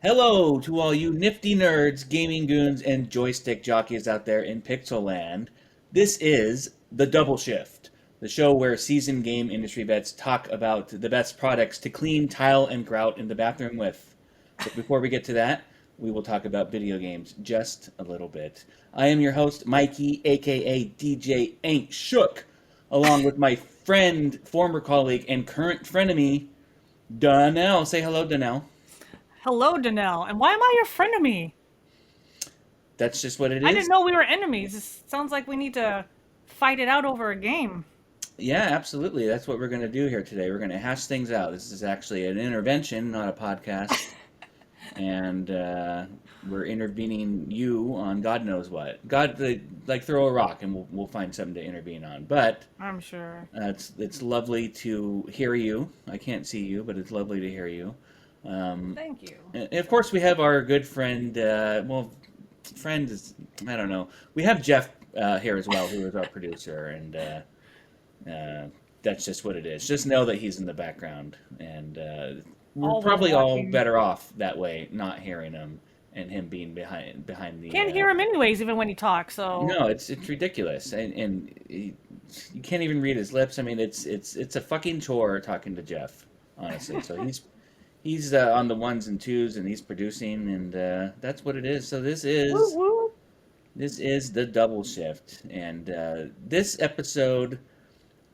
Hello to all you nifty nerds, gaming goons, and joystick jockeys out there in Pixel Land. This is The Double Shift, the show where seasoned game industry vets talk about the best products to clean, tile, and grout in the bathroom with. But before we get to that, we will talk about video games just a little bit. I am your host, Mikey, aka DJ Ain't Shook, along with my friend, former colleague, and current frenemy, Danelle. Say hello, Danelle. Hello, Danelle. And why am I your frenemy? That's just what it I didn't is. know we were enemies. This sounds like we need to fight it out over a game. Yeah, absolutely. That's what we're going to do here today. We're going to hash things out. This is actually an intervention, not a podcast. And we're intervening you on God knows what. God, like throw a rock and we'll find something to intervene on. But I'm sure. it's lovely to hear you. I can't see you, but it's lovely to hear you. Thank you. And of course, we have our good friend. Friend is I don't know. We have Jeff here as well, who is our producer, and that's just what it is. Just know that he's in the background, and we're Always probably all watching. better off that way, not hearing him and him being behind the. Can't hear him anyways, even when he talks, so. No, it's ridiculous, and you can't even read his lips. I mean, it's a fucking chore talking to Jeff, honestly. So he's on the ones and twos, and he's producing, and that's what it is. So Woo woo. this is the double shift, and this episode,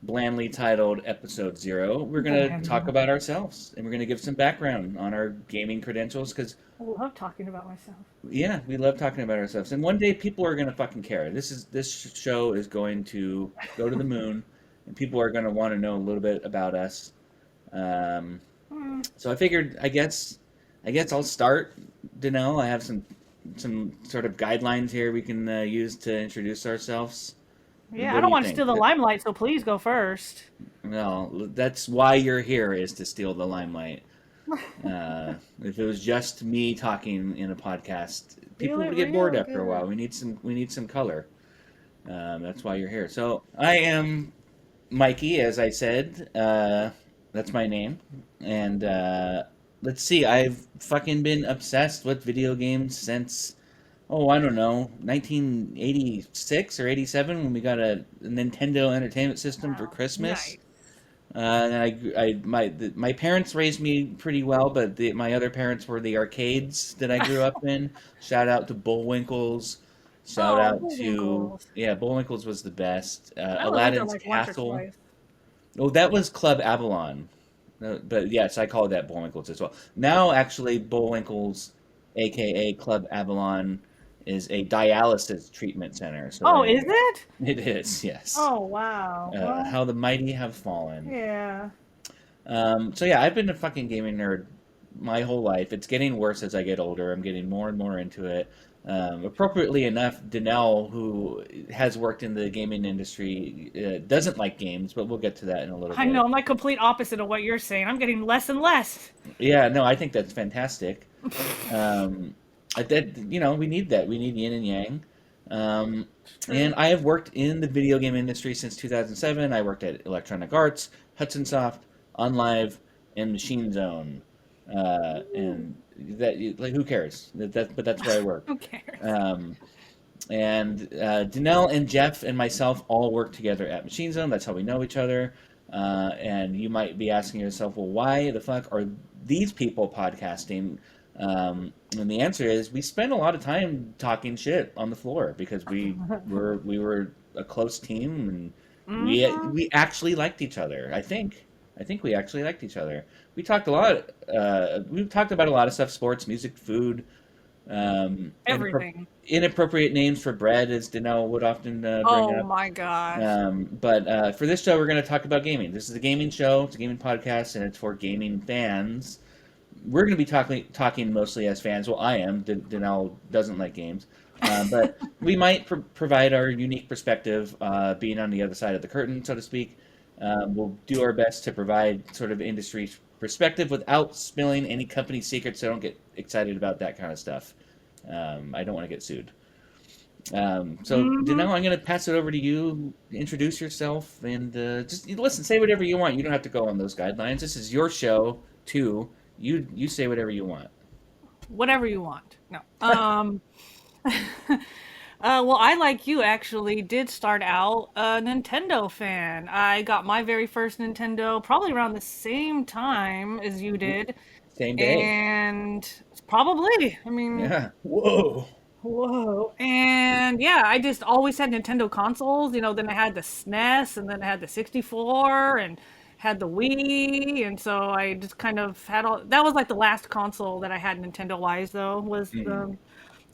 blandly titled Episode Zero, we're gonna talk Bland. about ourselves, and we're gonna give some background on our gaming credentials, because I love talking about myself. yeah, we love talking about ourselves, and one day people are gonna fucking care. This show is going to go to the moon, and people are gonna want to know a little bit about us. Um, Hmm. so I figured, I guess I'll start. Danelle, I have some sort of guidelines here we can use to introduce ourselves. Yeah, What I do don't you want to think? steal the limelight, so please go first. Well, that's why you're here, is to steal the limelight. If it was just me talking in a podcast, Feel people it would get bored real after a while. good. We need some color. That's why you're here. So I am Mikey, as I said. That's my name, and let's see. I've fucking been obsessed with video games since, oh, I don't know, 1986 or 87, when we got a Nintendo Entertainment System for Wow. Christmas. Nice. And my parents raised me pretty well, but my other parents were the arcades that I grew up in. Shout out to Bullwinkles. Shout Oh, out to, Bullwinkles. yeah, Bullwinkles was the best. I only went there Aladdin's like once or Castle. twice. Oh, that was Club Avalon. But yes, I call that Bullwinkles as well. Now, actually, Bullwinkles, aka Club Avalon, is a dialysis treatment center. So Oh, is it? it is, yes. Oh, wow. Well, How the mighty have fallen. yeah. So yeah, I've been a fucking gaming nerd my whole life. It's getting worse as I get older. I'm getting more and more into it. Appropriately enough, Danelle, who has worked in the gaming industry, doesn't like games, but we'll get to that in a little I know, bit. I'm like complete opposite of what you're saying. I'm getting less and less. Yeah, no, I think that's fantastic. Um, we need that. We need yin and yang. Um, and True. I have worked in the video game industry since 2007. I worked at Electronic Arts, Hudson Soft, OnLive, and Machine Zone. And that, like, who cares? But that's where I work. Who cares? Um, and Danelle and Jeff and myself all work together at Machine Zone. That's how we know each other. And you might be asking yourself, well, why the fuck are these people podcasting? And the answer is, we spend a lot of time talking shit on the floor because we were a close team, and Hmm. we actually liked each other. I think we actually liked each other. We talked a lot. We talked about a lot of stuff: sports, music, food, um, inappro- Everything. inappropriate names for bread, as Danelle would often bring Oh up. my gosh. But for this show, we're going to talk about gaming. This is a gaming show. It's a gaming podcast, and it's for gaming fans. We're going to be talking mostly as fans. Well, I am. Danelle doesn't like games, but we might provide our unique perspective, being on the other side of the curtain, so to speak. We'll do our best to provide sort of industry perspective without spilling any company secrets. So don't get excited about that kind of stuff. I don't want to get sued. So Hmm. Danelle, I'm going to pass it over to you. Introduce yourself and just listen. Say whatever you want. You don't have to go on those guidelines. This is your show too. You say whatever you want. whatever you want. No. Well, I, like you, actually did start out a Nintendo fan. I got my very first Nintendo probably around the same time as you did. Same day. And probably, I mean, Yeah. Whoa. whoa. And yeah, I just always had Nintendo consoles. Then I had the SNES, and then I had the 64, and had the Wii. And so I just kind of had all that. Was like the last console that I had Nintendo wise, though, was Mm.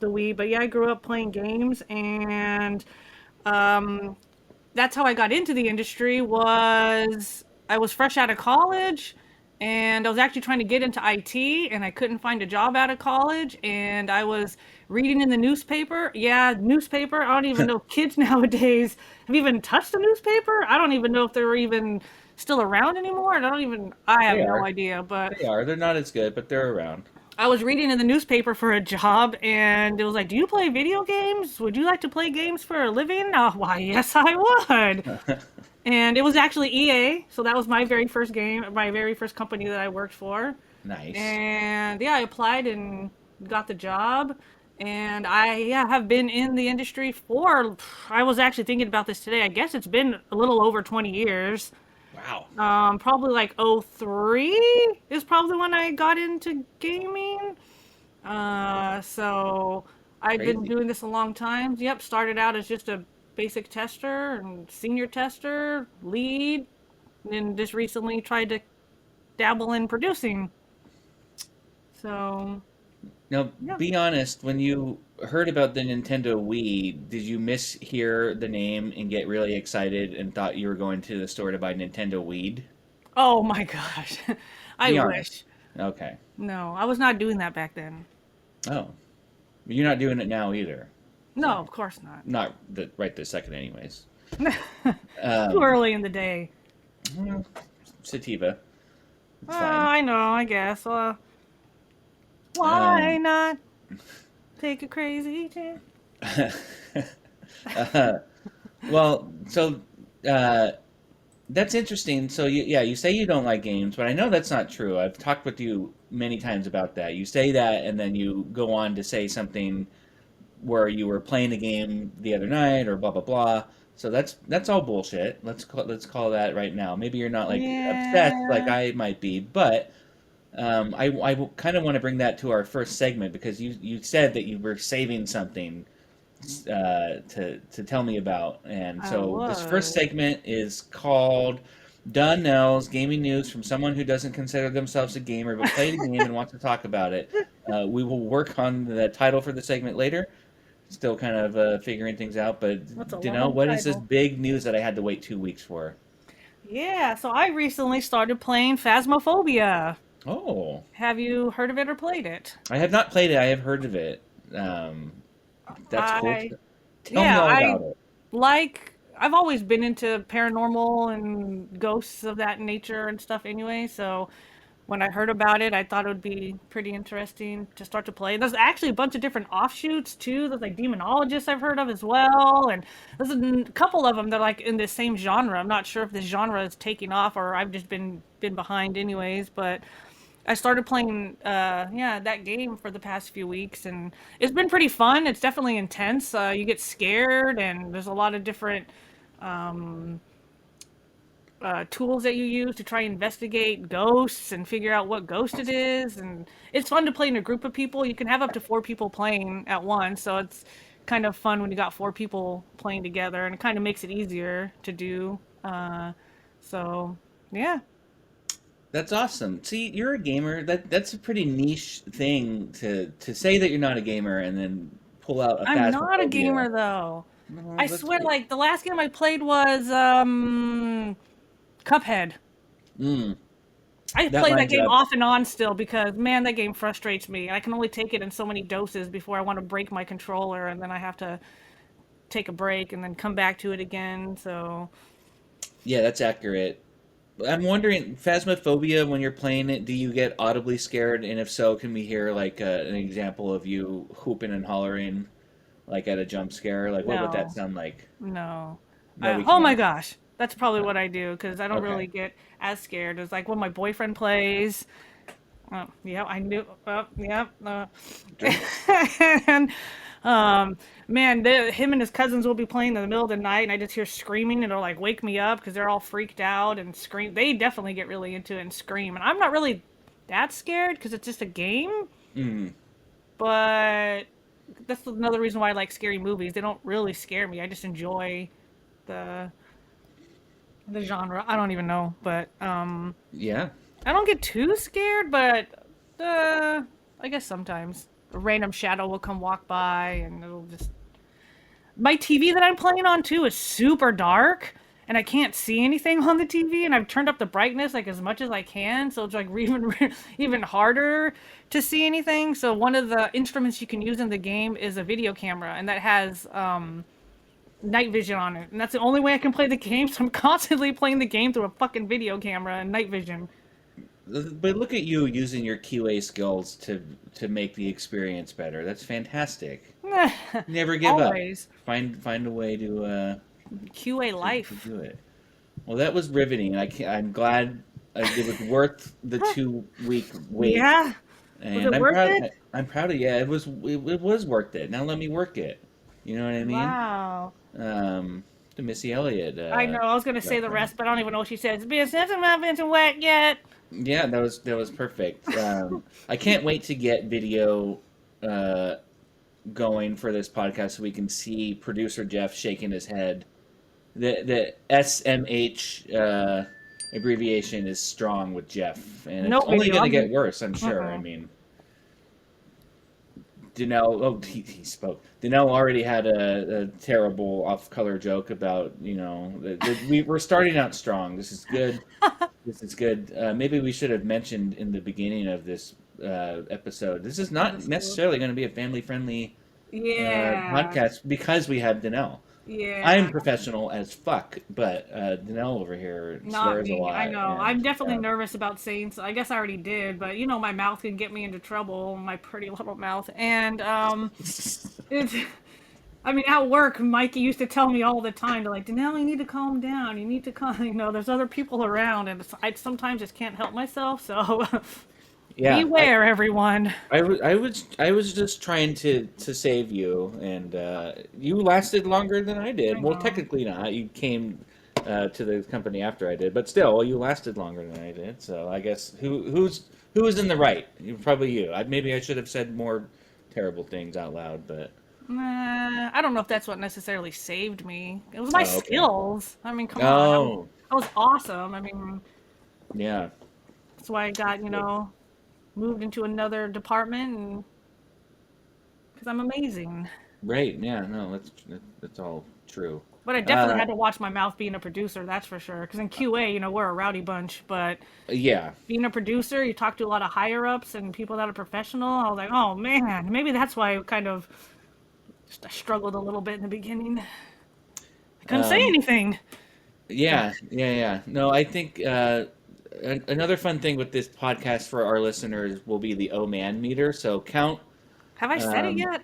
the Wii. But yeah, I grew up playing games, and um, that's how I got into the industry. Was I was fresh out of college, and I was actually trying to get into IT, and I couldn't find a job out of college, and I was reading in the newspaper. Yeah, newspaper. I don't even know if kids nowadays have even touched a newspaper. I don't even know if they're even still around anymore. I have They no are. idea, but They are. They're not as good, but they're around. I was reading in the newspaper for a job, and it was like, "Do you play video games? Would you like to play games for a living?" Why, yes, I would. And it was actually EA, so that was my very first game, my very first company that I worked for. Nice. And yeah, I applied and got the job. And I, yeah, have been in the industry for, I was actually thinking about this today. I guess it's been a little over 20 years. Wow. Probably like '03 is probably when I got into gaming. So I've been Crazy. doing this a long time. Yep, started out as just a basic tester and senior tester, lead, and just recently tried to dabble in producing. So, Now, yeah. be honest, when you heard about the Nintendo Wii, did you mishear the name and get really excited and thought you were going to the store to buy Nintendo Weed? Oh my gosh. I Be honest. wish. Okay. No, I was not doing that back then. Oh, you're not doing it now either. No, So, of course not. not the, right this second, anyways. Too Um, early in the day. well, sativa. It's fine. I know, I guess. Why Um, not take a crazy chance? uh, well, so uh, that's interesting. So yeah, you say you don't like games, but I know that's not true. I've talked with you many times about that. You say that, and then you go on to say something where you were playing a game the other night, or blah blah blah. So that's all bullshit. Let's call that right now. Maybe you're not like obsessed like Yeah. I might be, but I kind of want to bring that to our first segment because you said that you were saving something to tell me about. And I so this first was. segment is called Donnell's Gaming News from someone who doesn't consider themselves a gamer but played a game and wants to talk about it. We will work on the title for the segment later. Still kind of figuring things out, but What's a Danelle, long what is this title? big news that I had to wait 2 weeks for? Yeah, so I recently started playing Phasmophobia. Oh, Have you heard of it or played it? I have not played it. I have heard of it. Um, that's cool. I, Tell me yeah, all I about it. I've always been into paranormal and ghosts of that nature and stuff anyway, so when I heard about it, I thought it would be pretty interesting to start to play. There's actually a bunch of different offshoots too. There's like demonologists I've heard of as well, and there's a couple of them that are like in the same genre. I'm not sure if this genre is taking off or I've just been behind anyways, but I started playing yeah, that game for the past few weeks, and it's been pretty fun. It's definitely intense. You get scared, and there's a lot of different um, tools that you use to try and investigate ghosts and figure out what ghost it is. And it's fun to play in a group of people. You can have up to 4 people playing at once, so it's kind of fun when you got 4 people playing together, and it kind of makes it easier to do. So yeah, That's awesome. See, you're a gamer. That's a pretty niche thing to say that you're not a gamer and then pull out a I'm not a phasmophobia. gamer though. No, I that's swear, good. like the last game I played was Cuphead. Mm, I that play that lines game up. off and on still because man, that game frustrates me. I can only take it in so many doses before I want to break my controller, and then I have to take a break and then come back to it again. So Yeah, that's accurate. I'm wondering, phasmophobia, when you're playing it, do you get audibly scared? And if so, can we hear like an example of you whooping and hollering, like at a jump scare? Like, what would that no, sound like? no. No, we Oh my can't. gosh, that's probably No. what I do because I don't Okay. really get as scared as like when my boyfriend plays. Yeah, I knew. Yeah. Drink. And man, him and his cousins will be playing in the middle of the night, and I just hear screaming, and it'll like wake me up because they're all freaked out and scream. They definitely get really into it and scream, and I'm not really that scared because it's just a game. Mm, But that's another reason why I like scary movies. They don't really scare me. I just enjoy the the genre. I don't even know, but yeah. I don't get too scared, but I guess sometimes a random shadow will come walk by and it'll just. My TV that I'm playing on too is super dark, and I can't see anything on the TV. And I've turned up the brightness like as much as I can, so it's like even harder to see anything. So one of the instruments you can use in the game is a video camera, and that has night vision on it, and that's the only way I can play the game. So I'm constantly playing the game through a fucking video camera and night vision. But look at you using your QA skills to make the experience better. That's fantastic. Never give up. Always Find a way QA to life. do it. Well, that was riveting. I'm glad it was worth the 2 week wait, Yeah, was and it worth it? I'm proud of you. It was worth it. Now let me work it. You know what I mean? Wow. The Missy Elliott I know. I was gonna say the reference. rest, but I don't even know what she says. Business and not been wet yet. Yeah, that was perfect. I can't wait to get video uh, going for this podcast so we can see producer Jeff shaking his head. The SMH abbreviation is strong with Jeff, and No it's only video. going to I'm. get worse, I'm sure. I Uh-uh. mean, Danelle, oh, he spoke. Danelle already had a terrible off-color joke about, we're starting out strong. This is good. This is good. Maybe we should have mentioned in the beginning of this episode. This is not necessarily going to be a family-friendly Yeah. podcast because we have Danelle. I'm Yeah. professional as fuck, but Danelle over here Not swears a me. I lot, know. and I'm definitely nervous about saying so. I guess I already did, but my mouth can get me into trouble. My pretty little mouth, and it's. I mean, at work, Mikey used to tell me all the time to like, Danelle, you need to calm down. You need to calm. There's other people around, and I sometimes just can't help myself. So, yeah, beware, everyone. I was just trying to save you, and you lasted longer than I I did. Well, know. technically not. You came to the company after I did, but still, you lasted longer than I did. So I guess who's in the right? Probably you. Maybe I should have said more terrible things out loud, but Nah, I don't know if that's what necessarily saved me. It was my oh, okay. skills. I mean, come on. Oh, I was awesome. I mean, yeah, that's why I got, moved into another department and because I'm amazing. right. Yeah, no, that's all true. But I definitely Uh, had to watch my mouth being a producer, that's for sure. Because in QA, we're a rowdy bunch. But yeah. being a producer, you talk to a lot of higher ups and people that are professional. I was like, oh man, maybe that's why I kind of just I struggled a little bit in the beginning. I couldn't say Um, anything. Yeah, yeah, yeah. No, I think another fun thing with this podcast for our listeners will be the Oh Man meter. So count, Have I said it um, yet?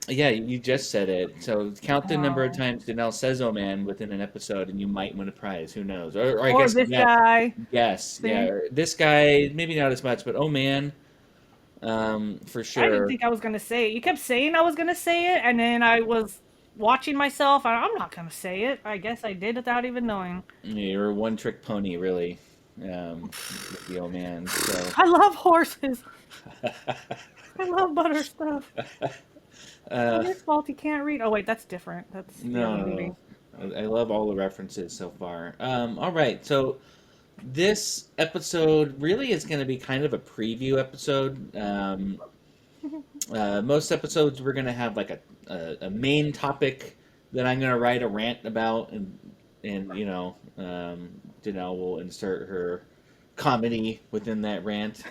yeah, you just said it. So count the number of Oh. times Danelle says "Oh man" within an episode, and you might win a prize. Who knows? Or I Or guess this guy. yes, yeah. See? Or this guy, maybe not as much, but "Oh man," for I didn't sure. think I was gonna say it. You kept saying I was gonna say it, and then I was watching myself. I'm not gonna say it. I guess I did without even knowing. You're a one-trick pony, really, with the "Oh man." So. I love horses. I love butter stuff. Uh, It's his fault he can't read. Oh wait, that's different. That's the other movie. No, I love all the references so far. All right, so this episode really is going to be kind of a preview episode. Most episodes we're going to have like a main topic that I'm going to write a rant about, and Janelle will insert her comedy within that rant.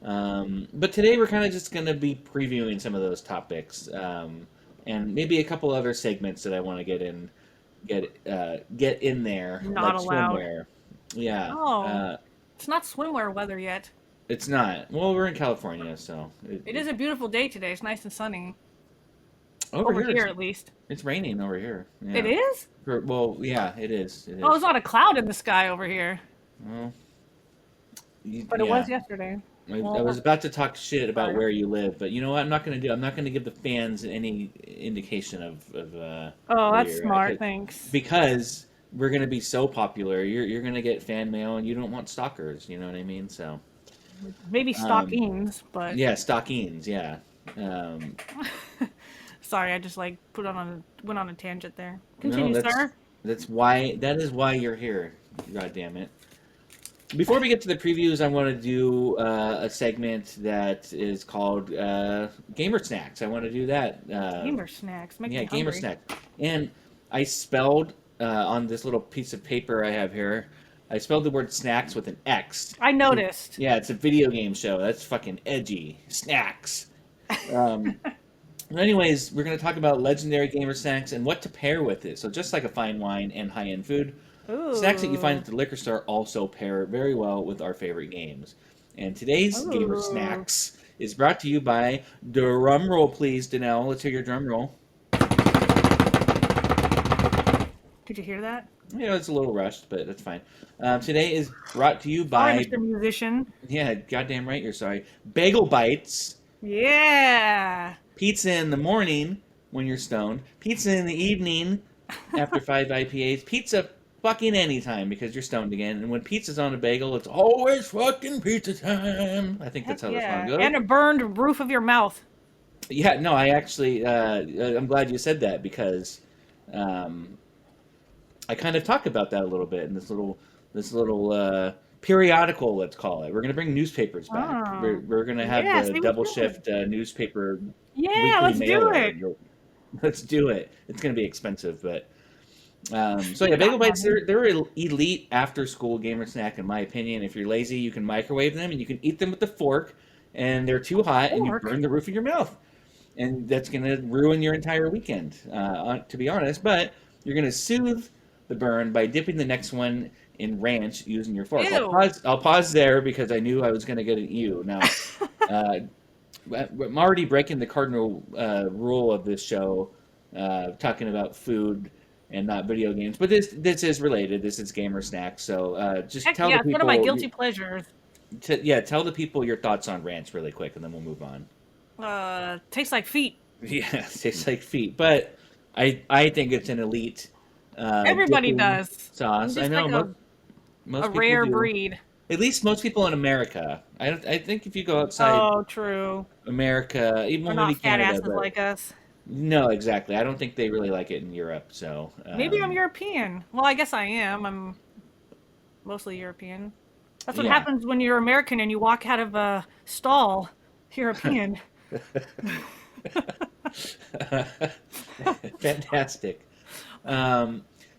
But today we're kind of just going to be previewing some of those topics, and maybe a couple other segments that I want to get in there, Not like allowed. swimwear. Yeah, Oh, it's not swimwear weather yet. it's not. Well, we're in California, so It is a beautiful day today. It's nice and sunny over over here here, at least. it's raining over here. It Yeah. is. Well, yeah, it is. Oh, there's not a cloud in the sky over here, Well, but it yeah. was yesterday. I was Well, about to talk shit about sorry. where you live, but you know what? I'm not going to do. I'm not going to give the fans any indication of Oh, where that's you're at, smart. Thanks. because we're going to be so popular. You're going to get fan mail, and you don't want stalkers. You know what I mean? So, Maybe um, stockings, but yeah, stockings. Yeah, um, sorry, I just like went on a tangent there. no, Continue, sir. that is why you're here. God damn it. Before we get to the previews, I want to do a segment that is called Gamer Snacks. I want to do that. Gamer snacks make Yeah, me Gamer hungry. Snack. And I spelled on this little piece of paper I have here, I spelled the word snacks with an X. I noticed. Yeah, it's a video game show. That's fucking edgy. Snacks. Um, Anyways, we're going to talk about legendary gamer snacks and what to pair with it. So just like a fine wine and high-end food, snacks that you find Ooh. at the liquor store also pair very well with our favorite games. And today's gamer Ooh. snacks is brought to you by drum roll, please, Danelle. Let's hear your drum roll. Did you hear that? You know, it's a little rushed, but that's fine. Today is brought to you Sorry, by, Mr. Musician. yeah, goddamn right, you're sorry. Bagel Bites. Yeah. Pizza in the morning when you're stoned. Pizza in the evening after 5 IPAs. Pizza fucking anytime because you're stoned again. And when pizza's on a bagel, it's always fucking pizza time. I think Heck that's how the song yeah. goes. And a burned roof of your mouth. Yeah, no, I actually, I'm glad you said that because um, I kind of talk about that a little bit in this little periodical, let's call it. We're gonna bring newspapers back. Oh. We're gonna have Yeah, the see what double you're doing. shift newspaper Yeah, weekly let's do mailer. it. Let's do it. It's gonna be expensive, but so We yeah, got bagel bites. money. They're an elite after school gamer snack in my opinion. If you're lazy, you can microwave them and you can eat them with a fork, and they're too hot and you Pork. burn the roof of your mouth, and that's gonna ruin your entire weekend. To be honest, but you're gonna soothe the burn by dipping the next one in ranch using your fork. Ew. I'll pause there because I knew I was gonna get an ew. Now, uh, I'm already breaking the cardinal rule of this show, talking about food and not video games. But this is related. This is gamer snacks. So just Heck tell yeah, the it's one of my people, guilty pleasures. yeah, tell the people your thoughts on ranch really quick, and then we'll move on. Tastes like feet. Yeah, it tastes like feet, but I think it's an elite Everybody dipping does. I'm sauce. I just know like a most people rare do. breed. At least most people in America. I think if you go outside Oh, true. America, even We're maybe not fat Canada, asses but like us. no, exactly. I don't think they really like it in Europe. So, Maybe I'm European. Well, I guess I am. I'm mostly European. That's what yeah, happens when you're American and you walk out of a stall. European. fantastic.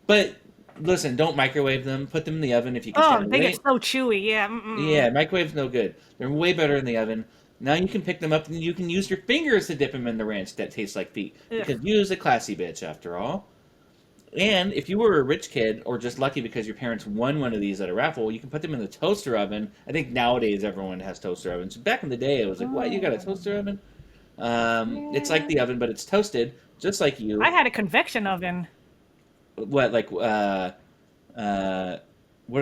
But listen, don't microwave them. Put them in the oven if you can stand Oh, it. they get so chewy. Yeah. Mm-mm. Yeah, microwave's no good. They're way better in the oven. Now you can pick them up and you can use your fingers to dip them in the ranch that tastes like feet. Ugh. Because you is a classy bitch after all. And if you were a rich kid or just lucky because your parents won one of these at a raffle, you can put them in the toaster oven. I think nowadays everyone has toaster ovens. Back in the day, it was like, what? You got a Oh, toaster oven? It's like yeah. the oven, but it's toasted, just like I you. had a convection oven. What, like, what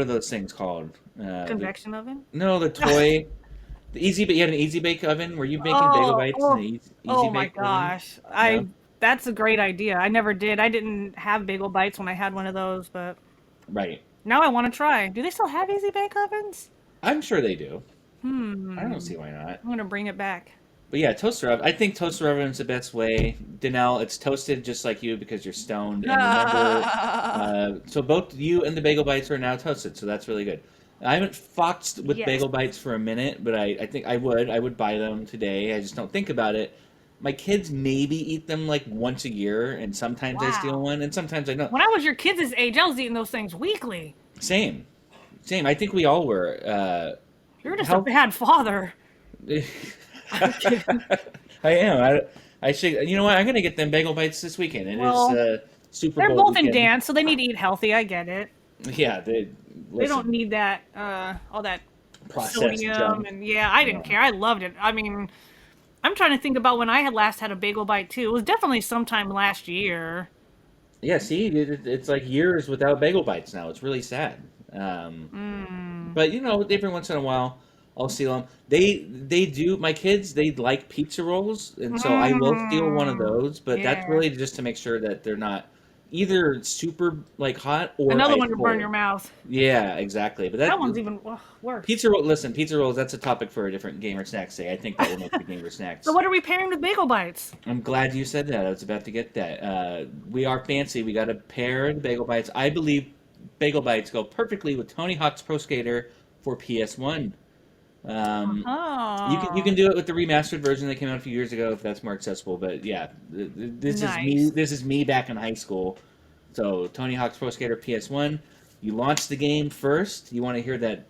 are those things called? Convection oven? No, the toy. The easy, but you had an easy bake oven. Were you making bagel Oh, bites in the oh, easy oh my bake oven? gosh. No, That's a great idea. I never did. I didn't have bagel bites when I had one of those, but right. now I want to try. Do they still have easy bake ovens? I'm sure they do. I don't Hmm. see why not. I'm gonna bring it back. But yeah, toaster oven. I think toaster oven is the best way. Danelle, it's toasted just like you because you're stoned. And remember, so both you and the bagel bites are now toasted, so that's really good. I haven't foxed with Yes. bagel bites for a minute, but I think I would. I would buy them today. I just don't think about it. My kids maybe eat them like once a year, and sometimes I steal Wow. one, and sometimes I don't. When I was your kids' age, I was eating those things weekly. Same, same. I think we all were. You're just a How bad father. I'm kidding. I am. I should. You know what? I'm gonna get them bagel bites this weekend. It is Well, Super they're Bowl both in weekend. dance, so they need to eat healthy. I get it. Yeah, they They don't listen. need that all that Processed sodium junk. and yeah, I didn't Yeah. care. I loved it. I mean, I'm trying to think about when I had last had a bagel bite too. It was definitely sometime last year. Yeah. See, it's like years without bagel bites now. It's really sad. Mm. But you know, every once in a while. I'll steal them. They do. My kids, they like pizza rolls, and so I will steal one of Mm, those. But that's yeah. really just to make sure that they're not either super like hot or Another ice one to burn your cold. mouth. Yeah, exactly. But That that one's even worse. pizza roll. Listen, pizza rolls. That's a topic for a different gamer snacks day. I think that will make the gamer So snacks. what are we pairing with bagel bites? I'm glad you said that. I was about to get that. We are fancy. We got to pair the bagel bites. I believe bagel bites go perfectly with Tony Hawk's Pro Skater for PS1. Um, you can Oh, do it with the remastered version that came out a few years ago if that's more accessible. But yeah, this is me. nice. This is me back in high school. So Tony Hawk's Pro Skater PS1. You launch the game first. You want to hear that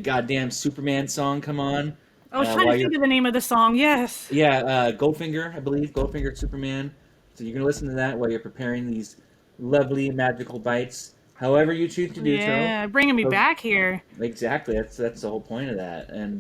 goddamn Superman song come on I was trying to while you're think of the name of the song. Yes. yeah, Goldfinger, I believe, Goldfinger Superman. So you're gonna listen to that while you're preparing these lovely magical bites, however you choose to do so. Yeah, bringing me So back here. exactly, that's the whole point of that, and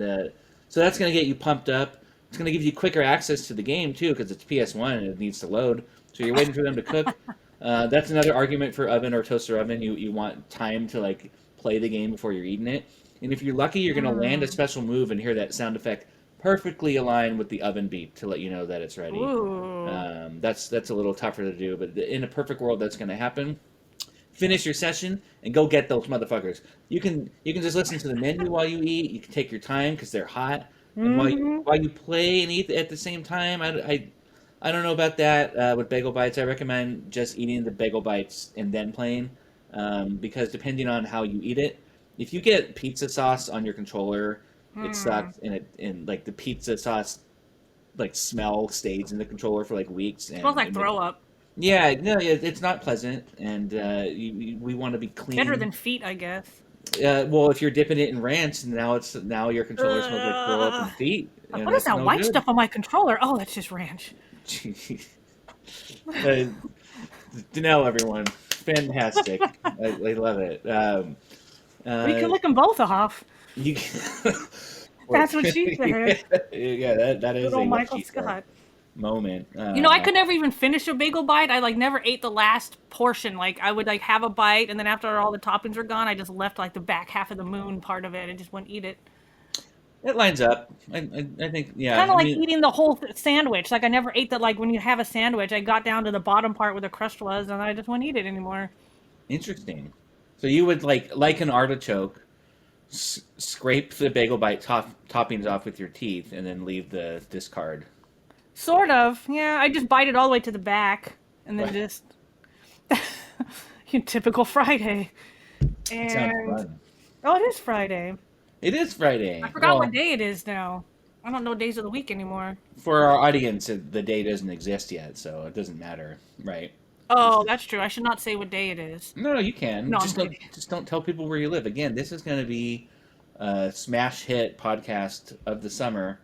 so that's gonna get you pumped up. It's gonna give you quicker access to the game too, because it's PS1 and it needs to load. So you're waiting for them to cook. That's another argument for oven or toaster oven. You want time to like play the game before you're eating it. And if you're lucky, you're gonna land a Mm. special move and hear that sound effect perfectly aligned with the oven beep to let you know that it's ready. Ooh. That's a little tougher to do, but in a perfect world, that's going to happen. Finish your session and go get those motherfuckers. You can just listen to the menu while you eat. You can take your time because they're hot, and Hmm. while you play and eat at the same time. I don't know about that with bagel bites. I recommend just eating the bagel bites and then playing, because depending on how you eat it, if you get pizza sauce on your controller, it Hmm. sucks, and like the pizza sauce like smell stays in the controller for like weeks, Smells and like throw up. yeah, no, yeah, it's not pleasant, and we want to be Better clean. than feet, I guess. Well, if you're dipping it in ranch, now your controller smells like throw up Ugh. and feet, Like, and what is that's that no white good. stuff on my controller? Oh, that's just ranch. uh, Danelle, everyone, fantastic. I love it. Well, you Uh, can lick them both off. you That's what she said. yeah, that Good is a old what Michael she said Scott. moment. I could never even finish a bagel bite. I like never ate the last portion. Like I would like have a bite, and then after all the toppings were gone, I just left like the back half of the moon part of it and just wouldn't eat it. It lines up. I think, It's yeah. kind of I like mean, eating the whole sandwich. Like I never ate the like when you have a sandwich. I got down to the bottom part where the crust was, and I just wouldn't eat it anymore. interesting. So you would like an artichoke, scrape the bagel bite toppings off with your teeth, and then leave the discard. Sort of. Yeah, I just bite it all the way to the back, and then Right. just typical Friday. It sounds And fun. oh, it is Friday. It is I Friday. forgot what Well, day it is now. I don't know days of the week anymore. for our audience, the day doesn't exist yet, so it doesn't matter, right? This Oh, is that's true. I should not say what day it is. no, you can No, I'm kidding. just don't tell people where you live. Again, this is going to be a smash hit podcast of the summer.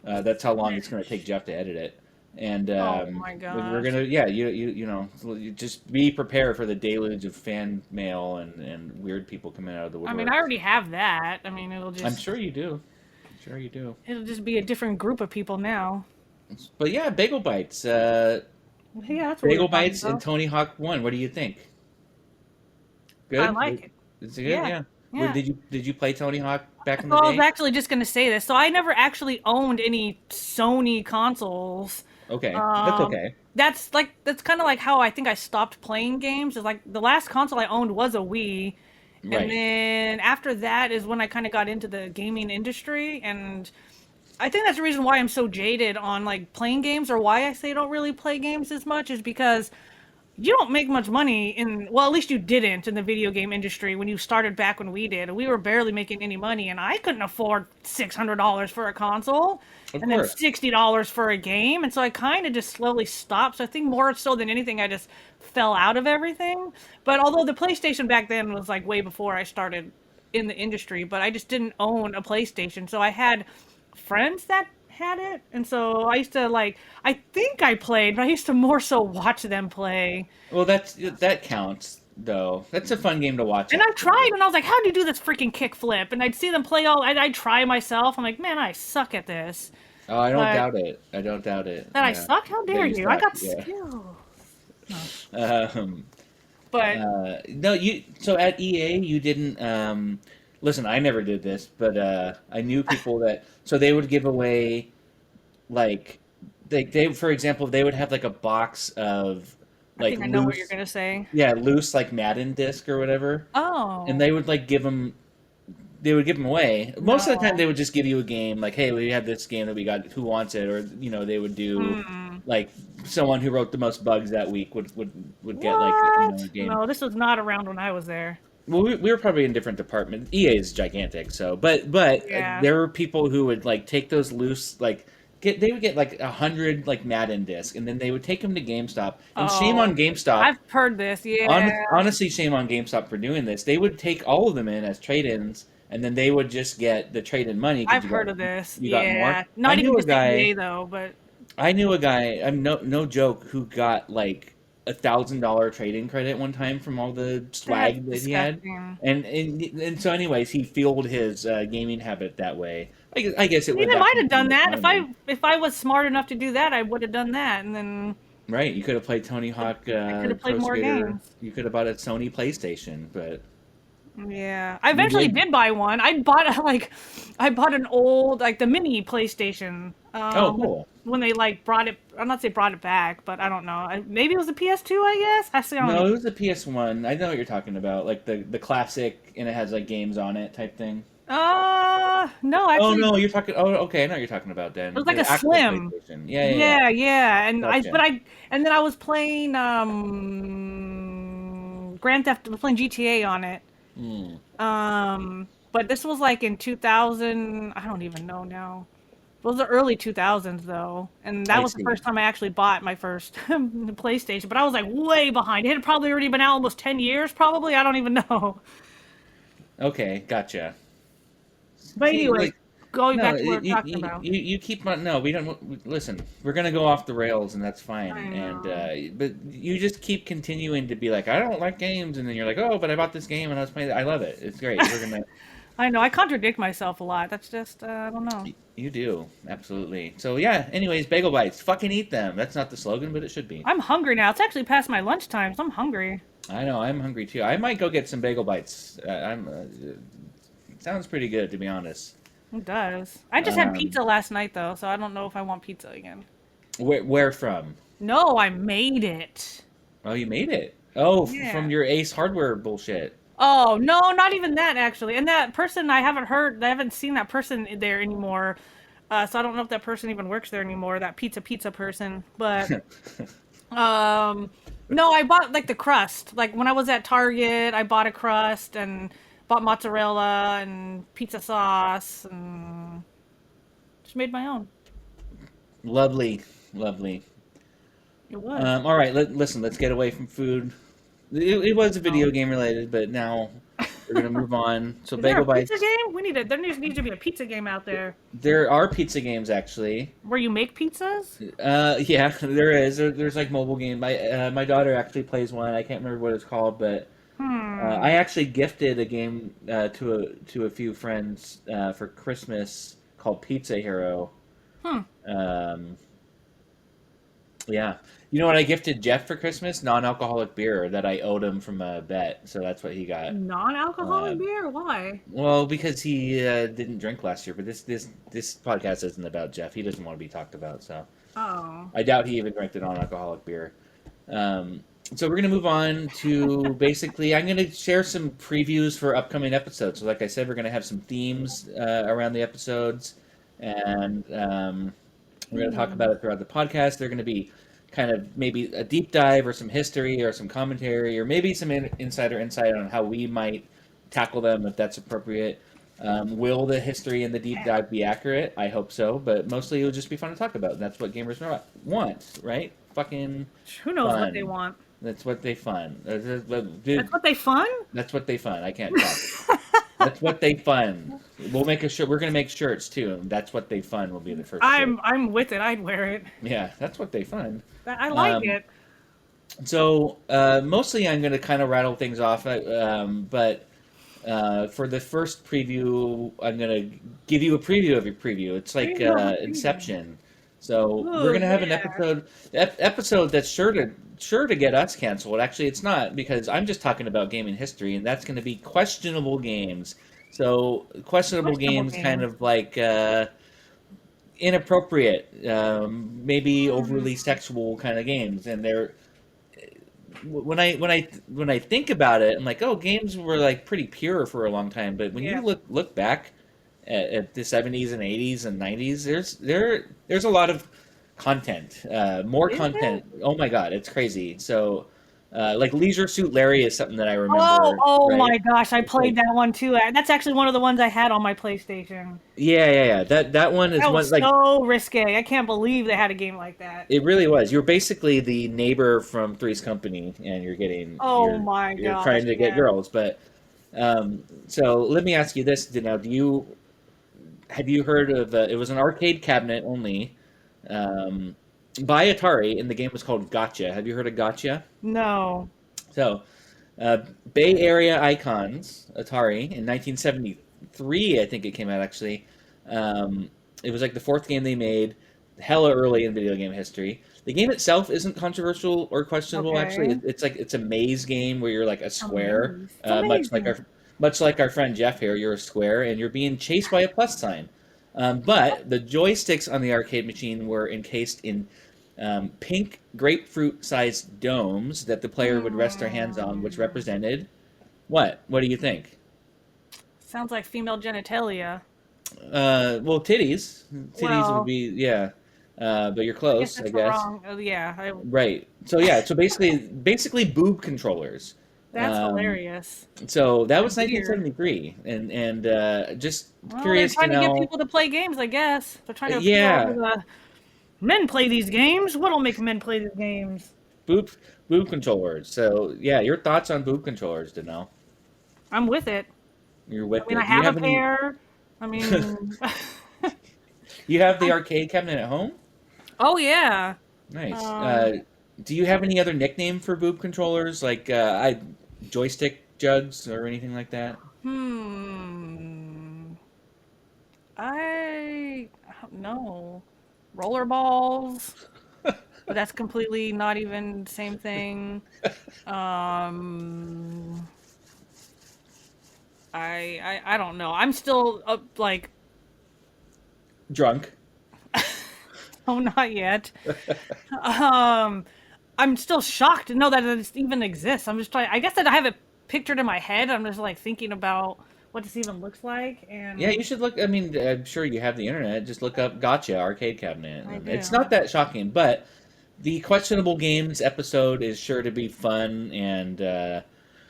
That's how long it's going to take Jeff to edit it. And Oh my we're gosh. gonna, yeah, you just be prepared for the deluge of fan mail and weird people coming out of the I mean, I woodwork. already have that. I mean, I'm sure you do. I'm sure you do. it'll just be a different group of people now. But yeah, bagel bites. Yeah, that's what we were Bagel talking bites and about. Tony Hawk 1. What do you think? I Good. like it. Is it good? Yeah, Yeah. yeah. Did you play Tony Hawk back in So the I was day? actually just gonna say this. So I never actually owned any Sony consoles. Okay, that's Um, okay. that's kind of like how I think I stopped playing games. Is like the last console I owned was a Wii, and Right. then after that is when I kind of got into the gaming industry, and I think that's the reason why I'm so jaded on like playing games, or why I say I don't really play games as much, is because you don't make much money in, well, at least you didn't in the video game industry when you started back when we did. We were barely making any money, and I couldn't afford $600 for a console Of and then course. $60 for a game. And so I kind of just slowly stopped. So I think more so than anything, I just fell out of everything. But although the PlayStation back then was like way before I started in the industry, but I just didn't own a PlayStation. So I had friends that had it, and so I used to like, I think I played, but I used to more so watch them play. Well, that counts though. That's a fun game to watch, And I tried, actually. and I was like, how do you do this freaking kick flip? And I'd see them play I'd try myself. I'm like, man, I suck at this. Oh, I don't But doubt it. I don't doubt it. that I Yeah, suck? How that dare you you? I suck. got Yeah. skill. No. Um, But no, you. So at EA, you didn't listen, I never did this, but I knew people that so they would give away like they for example they would have like a box of I like think I know what you're loose gonna say. yeah loose like Madden disc or whatever, and Oh they would like give them away. Most of the time, no. they would just give you a game like, "Hey, we have this game that we got. Who wants it?" Or they would do Hmm. like someone who wrote the most bugs that week would get like a What? game. No, this was not around when I was there. Well, we were probably in different departments. EA is gigantic, so but Yeah. there were people who would like take those loose like they would get like 100 like Madden disc, and then they would take them to GameStop. And shame Oh, on GameStop. I've heard this. Yeah, Honestly, shame on GameStop for doing this. They would take all of them in as trade-ins, and then they would just get the trade-in money because I've heard of this. you got more. Yeah, not even just the EA though, but I knew a guy. I'm no joke who got like $1,000 trade-in credit one time from all the that's swag that he had, disgusting. and so anyways, he fueled his gaming habit that way. I guess it I mean, went I back might into have done the that economy. if I was smart enough to do that. I would have done that, and then Right, you could have played Tony Hawk I could have played Pro more Skater. games. You could have bought a Sony PlayStation, but Yeah, I you eventually did. did buy one. I bought an old like the mini PlayStation. Oh, cool. When they like brought it, I'm not say brought it back, but I don't know. Maybe it was a PS2. I guess I still don't No, even. it was a PS1. I know what you're talking about, like the classic, and it has like games on it type thing. No, Oh actually, no, you're talking. Oh, okay, I know what you're talking about it then. was like a The actual slim. PlayStation. Yeah, yeah, yeah. Yeah, yeah, Gotcha. and then I was playing Grand Theft, I was playing GTA on it. Hmm. But this was like in 2000. I don't even know now. It was the early 2000s though, and that I was the see. first time I actually bought my first PlayStation. But I was like way behind. It had probably already been out almost 10 years, probably. I don't even know. Okay, gotcha. But See, anyway, like, going no, back to what we're talking about. you keep on. No, we don't. Listen, we're gonna go off the rails, and that's fine. I And know. but you just keep continuing to be like, I don't like games, and then you're like, oh, but I bought this game and I was playing it. I love it. It's great. We're gonna. I know. I contradict myself a lot. That's just I don't know. You do absolutely. So yeah. Anyways, bagel bites. Fucking eat them. That's not the slogan, but it should be. I'm hungry now. It's actually past my lunchtime, so I'm hungry. I know. I'm hungry too. I might go get some bagel bites. I'm. Sounds pretty good, to be honest. It does. I just had Um, pizza last night though, so I don't know if I want pizza again. where from? No, I made it. Oh, you made it. Oh, from Yeah. your Ace Hardware bullshit. Oh, no, not even that actually. And that person, I haven't seen that person there anymore. So I don't know if that person even works there anymore, that pizza person. But um no, I bought like the crust. Like when I was at Target, I bought a crust and bought mozzarella and pizza sauce and just made my own. Lovely, lovely. It was. All right, listen. Let's get away from food. It was a Oh. video game related, but now we're gonna move on. So Is there bagel a pizza bites. game? There needs to be a pizza game out there There are pizza games actually. where you make pizzas? Yeah, there is. There's like mobile game. My daughter actually plays one. I can't remember what it's called, but Hmm. I actually gifted a game to a few friends for Christmas called Pizza Hero. Hmm. Um, yeah, you know what I gifted Jeff for Christmas? Non-alcoholic beer that I owed him from a bet, so that's what he got. Non-alcoholic Uh, beer? Why? well, because he didn't drink last year, but this podcast isn't about Jeff. He doesn't want to be talked about, so Oh. I doubt he even drank the non-alcoholic beer. Um, so we're gonna move on to basically, I'm gonna share some previews for upcoming episodes. So, like I said, we're gonna have some themes around the episodes, and we're gonna talk about Hmm. it throughout the podcast. They're gonna be kind of maybe a deep dive or some history or some commentary or maybe some insider insight on how we might tackle them if that's appropriate. Will the history and the deep dive be accurate? I hope so, but mostly it'll just be fun to talk about. And that's what gamers want, right? Fucking Who knows what they fun. want? That's what they fun. That's Dude, what they fun? that's what they fun. I can't talk. That's what they fun. We'll make a shirt. We're gonna make shirts too. That's what they fun will be the first shirt. I'm with it. I'd wear it. Yeah, that's what they fun. I like Um, it. so mostly I'm gonna kind of rattle things off, but for the first preview, I'm gonna give you a preview of your preview. It's like Preview of a preview. Inception. So Oh we're gonna have an yeah. episode that's sure to get us canceled. Actually, it's not because I'm just talking about gaming history, and that's gonna be questionable games. So questionable Questionable games, kind games. of like inappropriate, maybe Hmm. overly sexual kind of games, and they're when I think about it, I'm like, oh, games were like pretty pure for a long time. But when you Yeah. look back at the '70s and '80s and '90s, there's a lot of content, more Is there? content. Oh my God, it's crazy. So, like Leisure Suit Larry is something that I Oh, remember, oh right? my gosh, I It's like, played that one too. That's actually one of the ones I had on my PlayStation. yeah. That one is That one was like so risque. I can't believe they had a game like that. it really was. You're basically the neighbor from Three's Company, and Oh my you're gosh, trying to get yes. girls, but. So let me ask you this now: have you heard of? It was an arcade cabinet only, um, by Atari, and the game was called Gotcha. Have you heard of Gotcha? No. So, uh, Bay Area Icons, Atari, in 1973, I think it came out actually. Um, it was like the fourth game they made, hella early in video game history. The game itself isn't controversial or questionable. Actually, Okay. it's like it's a maze game where you're like a square, Amazing. It's amazing. much like our friend Jeff here. You're a square, and you're being chased by a plus sign. But the joysticks on the arcade machine were encased in pink grapefruit-sized domes that the player would rest their hands on, which Hmm. represented what? What do you think? Sounds like female genitalia. Well, titties. Titties would Well, be yeah, but you're I guess close, I that's guess. wrong. Yeah, Right. So yeah. So basically boob controllers. that's Um, hilarious so that was and weird. 1973, and just Well, they're curious to trying to get know. people to play games, I guess. They're trying to appeal to Yeah, the men play these games. What'll make men play these games? boob boob controllers. So yeah, your thoughts on boob controllers, Danelle? I'm with it. You're I with mean, I it. Do you have a have any? pair. I mean, You have the arcade cabinet at home? oh yeah. Nice. Um, Do you have any other nickname for boob controllers, like I joystick jugs or anything like that? hmm. I don't know. Rollerballs, but that's completely not even the same thing. Um, I don't know. I'm still like, Drunk. oh, not yet. Um, I'm still shocked to know that it even exists. I'm just trying. I guess that I have it pictured in my head. I'm just like thinking about what this even looks like, Yeah, and you should look. I mean, I'm sure you have the internet. Just look up Gotcha arcade cabinet. I It's do. not that shocking, but the questionable games episode is sure to be fun and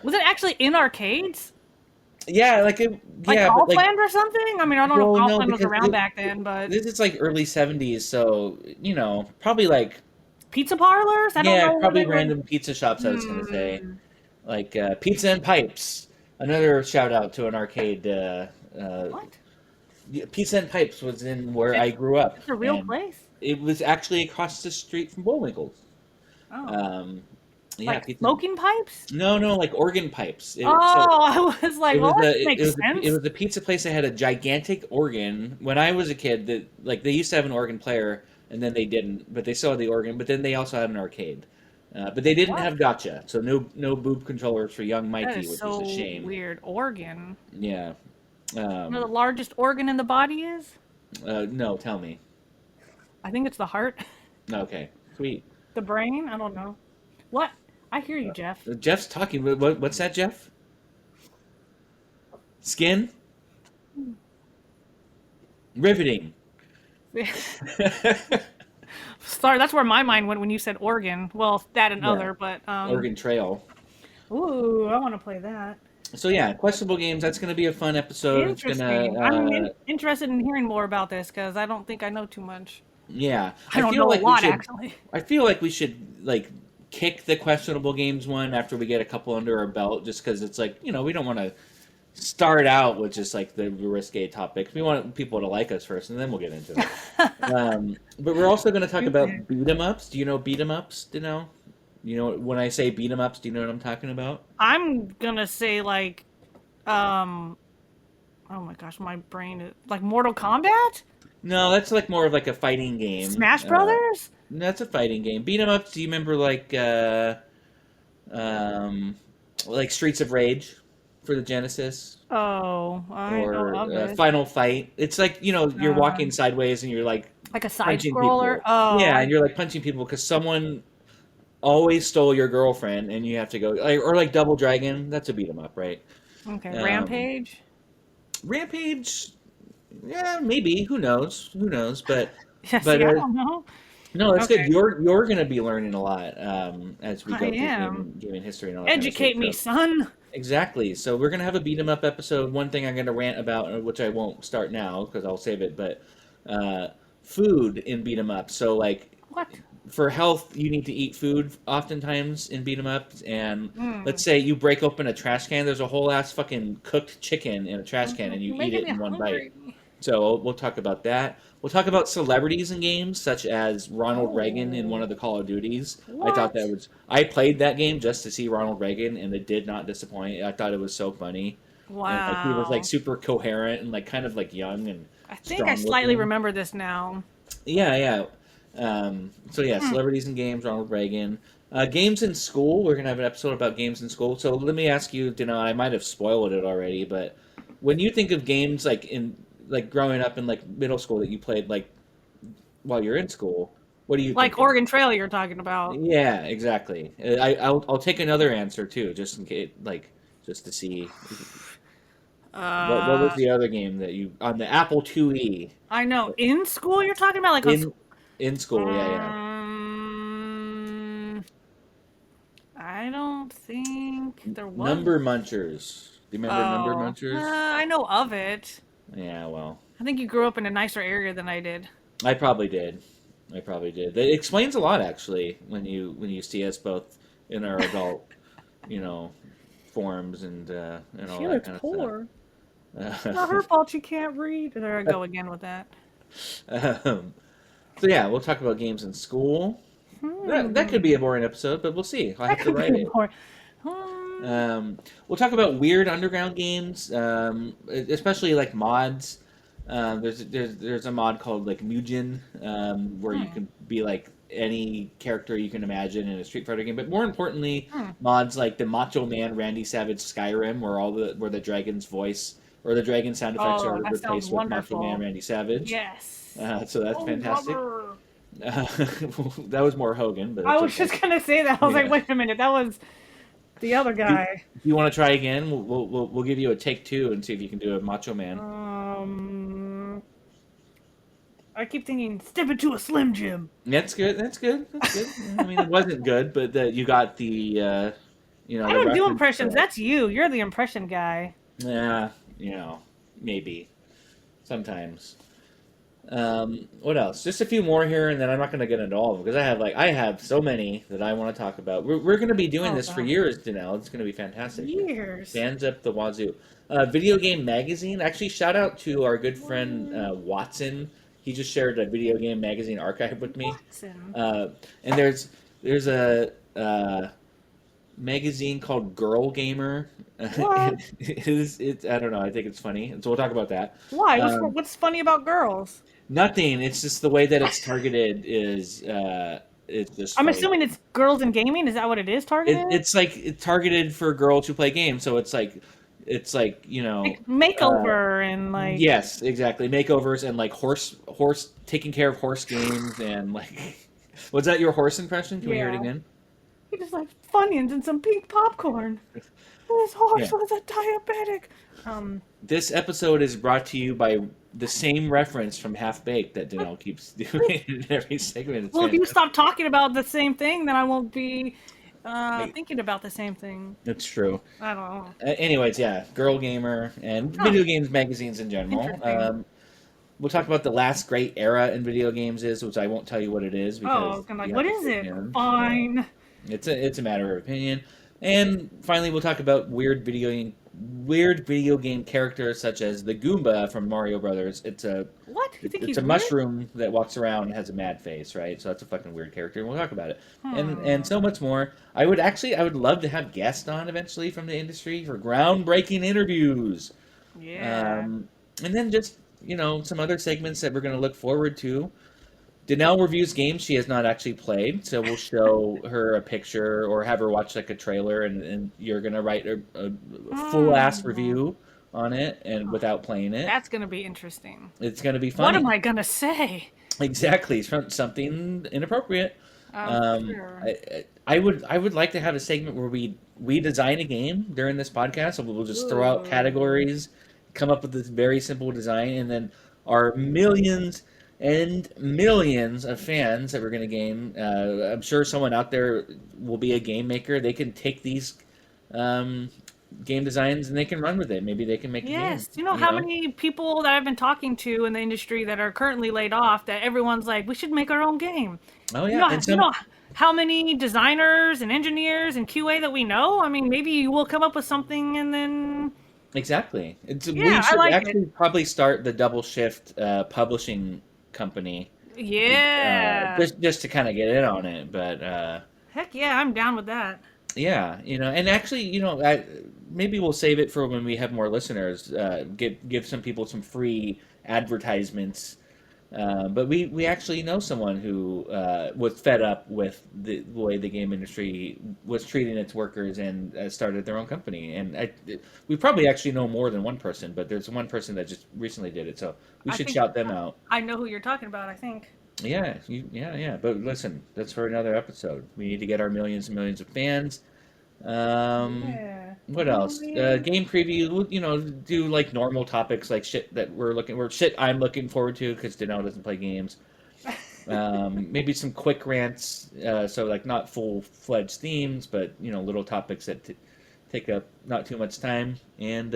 Was it actually in arcades? yeah, like it, Like yeah, but like Golfland or something? I mean, I don't know if well, no, Golfland was because around back then, but this is like early '70s, so probably like pizza parlors? I don't yeah, know where probably they would. random pizza shops. I was gonna say. Hmm. Like Pizza and Pipes. Another shout out to an arcade. What? Yeah, Pizza and Pipes was in where I It's grew up, it's a real and place. it was actually across the street from Bullwinkle's. Oh, Um, yeah, like pizza. smoking pipes? No, no, like organ pipes. So Oh, I was like, well, that makes it sense. was a pizza place that had a gigantic organ. When I was a kid, that like they used to have an organ player, and then they didn't, but they still had the organ. But then they also had an arcade. But they didn't What? have gotcha, so no boob controllers for young That Mikey, is which was a so shame. weird. Organ. Yeah. You know the Um, largest organ in the body is? no, tell me. I think it's the heart. Okay, sweet. The brain? I don't know. What? I hear you, Jeff. Jeff's talking. What's that, Jeff? Skin? Riveting. Sorry, that's where my mind went when you said organ. Well, that and Yeah, other, but Oregon Trail. ooh, I want to play that. So yeah, questionable games. That's going to be a fun episode. It's gonna, Interesting. I'm interested in hearing more about this because I don't think I know too much. yeah. I don't know a lot, actually. I feel like we should like kick the questionable games one after we get a couple under our belt, just because it's like we don't want to start out with just like the risque topics. We want people to like us first, and then we'll get into it. But we're also going to talk Stupid. about beat 'em ups. Do you know beat 'em ups? Do you know? You know when I say beat 'em ups, do you know what I'm talking about? I'm gonna say like, um, oh my gosh, my brain is like Mortal Kombat, No, that's like more of like a fighting game. Smash Brothers. That's a fighting game. Beat 'em ups. Do you remember um, like Streets of Rage? for the Genesis, Oh, I know or of it. Final Fight. It's like, you're walking Um, sideways and you're like like a side punching scroller. people. Oh, Yeah, and you're like punching people because someone always stole your girlfriend, and you have to go or like Double Dragon. That's a beat 'em up, right? okay. Um, Rampage. Rampage, yeah, maybe. Who knows? Who knows? But Yeah. but See, I don't know. no, that's good. Okay, You're gonna be learning a lot as we I go through am. gaming history and all that kind of stuff. Educate me, So son. exactly. So we're gonna have a beat 'em up episode. One thing I'm gonna rant about, which I won't start now because I'll save it, but uh, food in beat 'em up. So like What? for health, you need to eat food oftentimes in beat 'em ups. And let's Hmm. say you break open a trash can, there's a whole ass fucking cooked chicken in a trash can, and you You're eat making it me in one bite. hungry. So we'll talk about that. We'll talk about celebrities in games, such as Ronald Reagan in one Oh, of the Call of Duties. I thought that what? was. I played that game just to see Ronald Reagan, and it did not disappoint. I thought it was so funny, and like he was like Wow. super coherent and like kind of like young and I think I strong slightly looking. remember this now. Yeah, yeah. So yeah, Hmm. celebrities in games, Ronald Reagan. Games in school. We're gonna have an episode about games in school. So let me ask you, Dana. I might have spoiled it already, but when you think of games like growing up in like middle school that you played like while you're in school, what do you think Like of? Oregon Trail, you're talking about. Yeah, exactly. I'll take another answer too, just in case, like just to see what was Uh, the other game that you on the Apple IIe I know. In school, you're talking about like on. in in school? Yeah, yeah. Um, I don't think there was. Number Munchers. Do you remember Number Oh, Munchers? I know of it. Yeah, well, I think you grew up in a nicer area than I did. I probably did. I probably did. It explains a lot actually when you see us both in our adult, you know, forms and all She that looks kind of poor. It's not stuff. her fault she can't read. There I go again with that. um, so yeah, we'll talk about games in school. That could be a Hmm. boring episode, but we'll see. I That have to could be write it. more. Hmm. We'll talk about weird underground games, especially like mods. There's a mod called like Mugen, where you Hmm. can be like any character you can imagine in a Street Fighter game. But more importantly, Hmm. mods like the Macho Man Randy Savage Skyrim, where the dragon's voice or the dragon sound effects are Oh, that sounds replaced with Macho Man wonderful. Randy Savage. Yes. So that's Oh, fantastic. rubber. That was more Hogan, but I that's was okay. just gonna say that. I was like, Yeah. wait a minute, that was the other Do, guy. do you want to try again? We'll give you a take two and see if you can do a Macho Man. Um, I keep thinking, step into a Slim Jim. That's good. That's good. That's good. I mean, it wasn't good, but you got I the don't do reference impressions. correct. That's you. You're the impression guy. Yeah, maybe sometimes. What else? Just a few more here, and then I'm not going to get into all of them because I have so many that I want to talk about. We're going to be doing Oh this for God, years, Danelle. It's going to be fantastic. years. Fans up the wazoo. Video game magazine. Actually, shout out to our good friend What? Watson. He just shared a video game magazine archive with me. Watson. Uh, and there's a magazine called Girl Gamer. What? It's I don't know. I think it's funny, and so we'll talk about that. Why? Um, What's funny about girls? Nothing. It's just the way that it's targeted is it's just I'm funny. assuming it's girls in gaming. Is that what it is targeted? It's like it's targeted for girls who play games. So it's like Like uh, makeover and like yes, exactly makeovers and like horse taking care of horse games and like was that your horse impression? Can we hear it yeah. again? He just like Funyuns and some pink popcorn. This Yeah. horse was a diabetic. Um, This episode is brought to you by the same reference from Half Baked that Danelle keeps doing in every segment. It's well, if you fantastic. stop talking about the same thing, then I won't be Hey, thinking about the same thing. it's true. I don't know. Anyways, yeah, Girl Gamer and Huh, video games magazines in general. interesting. We'll talk about the last great era in video games which I won't tell you what it is because Oh, I'm like, you have what to is stay it? tuned. Fine. It's a matter of opinion. And finally, we'll talk about weird video game characters such as the Goomba from Mario Brothers. What? You think It's he's a weird? mushroom that walks around and has a mad face, right? So that's a fucking weird character, and we'll talk about it. And Hmm. so much more. I would love to have guests on eventually from the industry for groundbreaking interviews. Yeah. And then just, some other segments that we're going to look forward to. Danelle reviews games she has not actually played, so we'll show her a picture or have her watch like a trailer, and you're gonna write a full ass Hmm. review on it and without playing it. That's gonna be interesting. It's gonna be What am funny. I gonna say? Exactly, something inappropriate. I'm Um, sure. I would like to have a segment where we design a game during this podcast, so we'll just throw out Ooh. categories, come up with this very simple design, and then our millions and millions of fans that we're going to gain. I'm sure someone out there will be a game maker. They can take these um, game designs and they can run with it. Maybe they can make a game. Yes. You know You how know? many people that I've been talking to in the industry that are currently laid off that everyone's like, we should make our own game. Oh You yeah, know, and you some know how many designers and engineers and QA that we know? I mean, maybe you will come up with something and then exactly. We yeah, I should like it. actually probably start the Double Shift publishing company Yeah. just to kind of get in on it. But Heck yeah, I'm down with that. yeah, and actually, maybe we'll save it for when we have more listeners. Give some people some free advertisements. But we actually know someone who was fed up with the way the game industry was treating its workers and started their own company. And we probably actually know more than one person, but there's one person that just recently did it, so we I should think shout them out. I know who you're talking about, I think. Yeah, yeah. But listen, that's for another episode. We need to get our millions and millions of fans. Um, Yeah. what else? Millions. Game preview. Do like normal topics like shit that we're shit I'm looking forward to because Danelle doesn't play games. Maybe some quick rants. So like not full fledged themes, but little topics that take up not too much time. And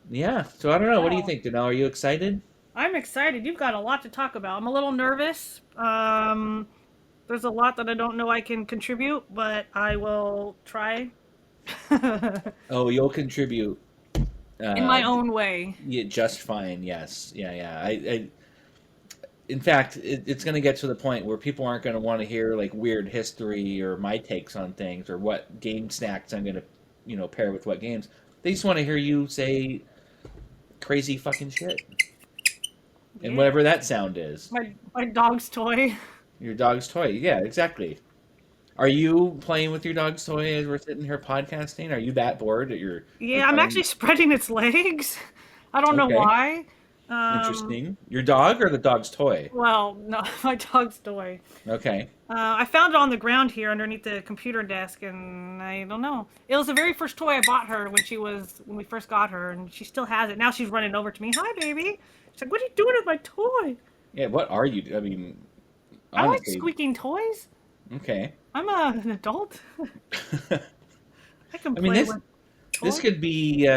yeah. So I don't know. What do you Wow. think, Danelle? Are you excited? I'm excited. You've got a lot to talk about. I'm a little nervous. There's a lot that I don't know I can contribute, but I will try Oh, you'll contribute. in my Uh, own way. yeah, just fine. Yes. Yeah. Yeah. In fact, it's going to get to the point where people aren't going to want to hear like weird history or my takes on things or what game snacks I'm going to, pair with what games. They just want to hear you say crazy fucking shit and Yeah. whatever that sound is. My dog's toy. Your dog's toy. Yeah, exactly. Are you playing with your dog's toy as we're sitting here podcasting? Are you that bored that you're Yeah, I'm playing? actually spreading its legs. I don't know Okay, why. Um, interesting. Your dog or the dog's toy? well, no, my dog's toy. Okay. I found it on the ground here underneath the computer desk, and I don't know. It was the very first toy I bought her when we first got her, and she still has it. Now she's running over to me. Hi, baby. She's like, "What are you doing with my toy?" Yeah. What are you? I mean, I like honestly. squeaking toys. Okay. An adult. I can I mean, play this with this toys. could be.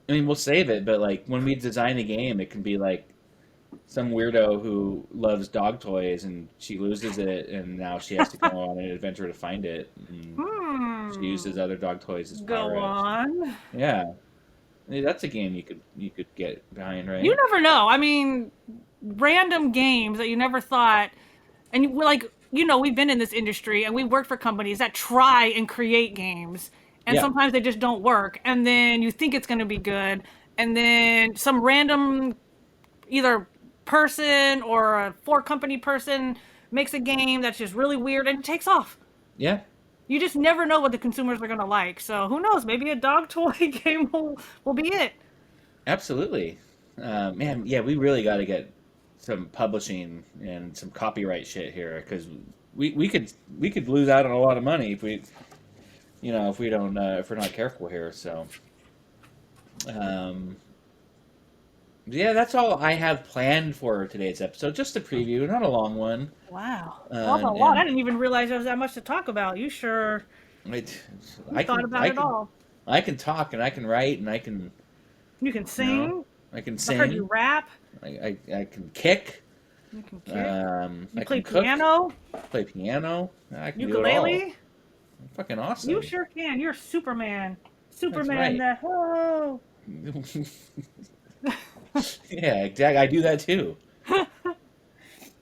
I mean, we'll save it, but like when we design a game, it can be like some weirdo who loves dog toys and she loses it, and now she has to go on an adventure to find it. And she uses Hmm. other dog toys as Go power ups. on. Yeah, that's a game you could get behind, You right? never know. I mean, random games that you never thought, and we've been in this industry and we've worked for companies that try and create games, and Yeah, sometimes they just don't work. And then you think it's going to be good, and then some random either person or a for company person makes a game that's just really weird and it takes off. yeah, You just never know what the consumers are going to like. So who knows? Maybe a dog toy game will be it. absolutely. Man, yeah, we really got to get some publishing and some copyright shit here because we could lose out on a lot of money if we don't if we're not careful here. So um, yeah, that's all I have planned for today's episode. Just a preview, not a long one. Wow. Well, that's a lot. I And didn't even realize there was that much to talk about. it, You I thought can about I it can all. I can talk and I can write and I can You can you know sing. I can I've heard you sing. rap. I can kick. You can kick. You I play can cook. piano, Play piano. I can do it all. ukulele. I'm fucking You awesome. sure can. You're Superman. That's Superman right. the ho. Yeah, exactly. I do that too.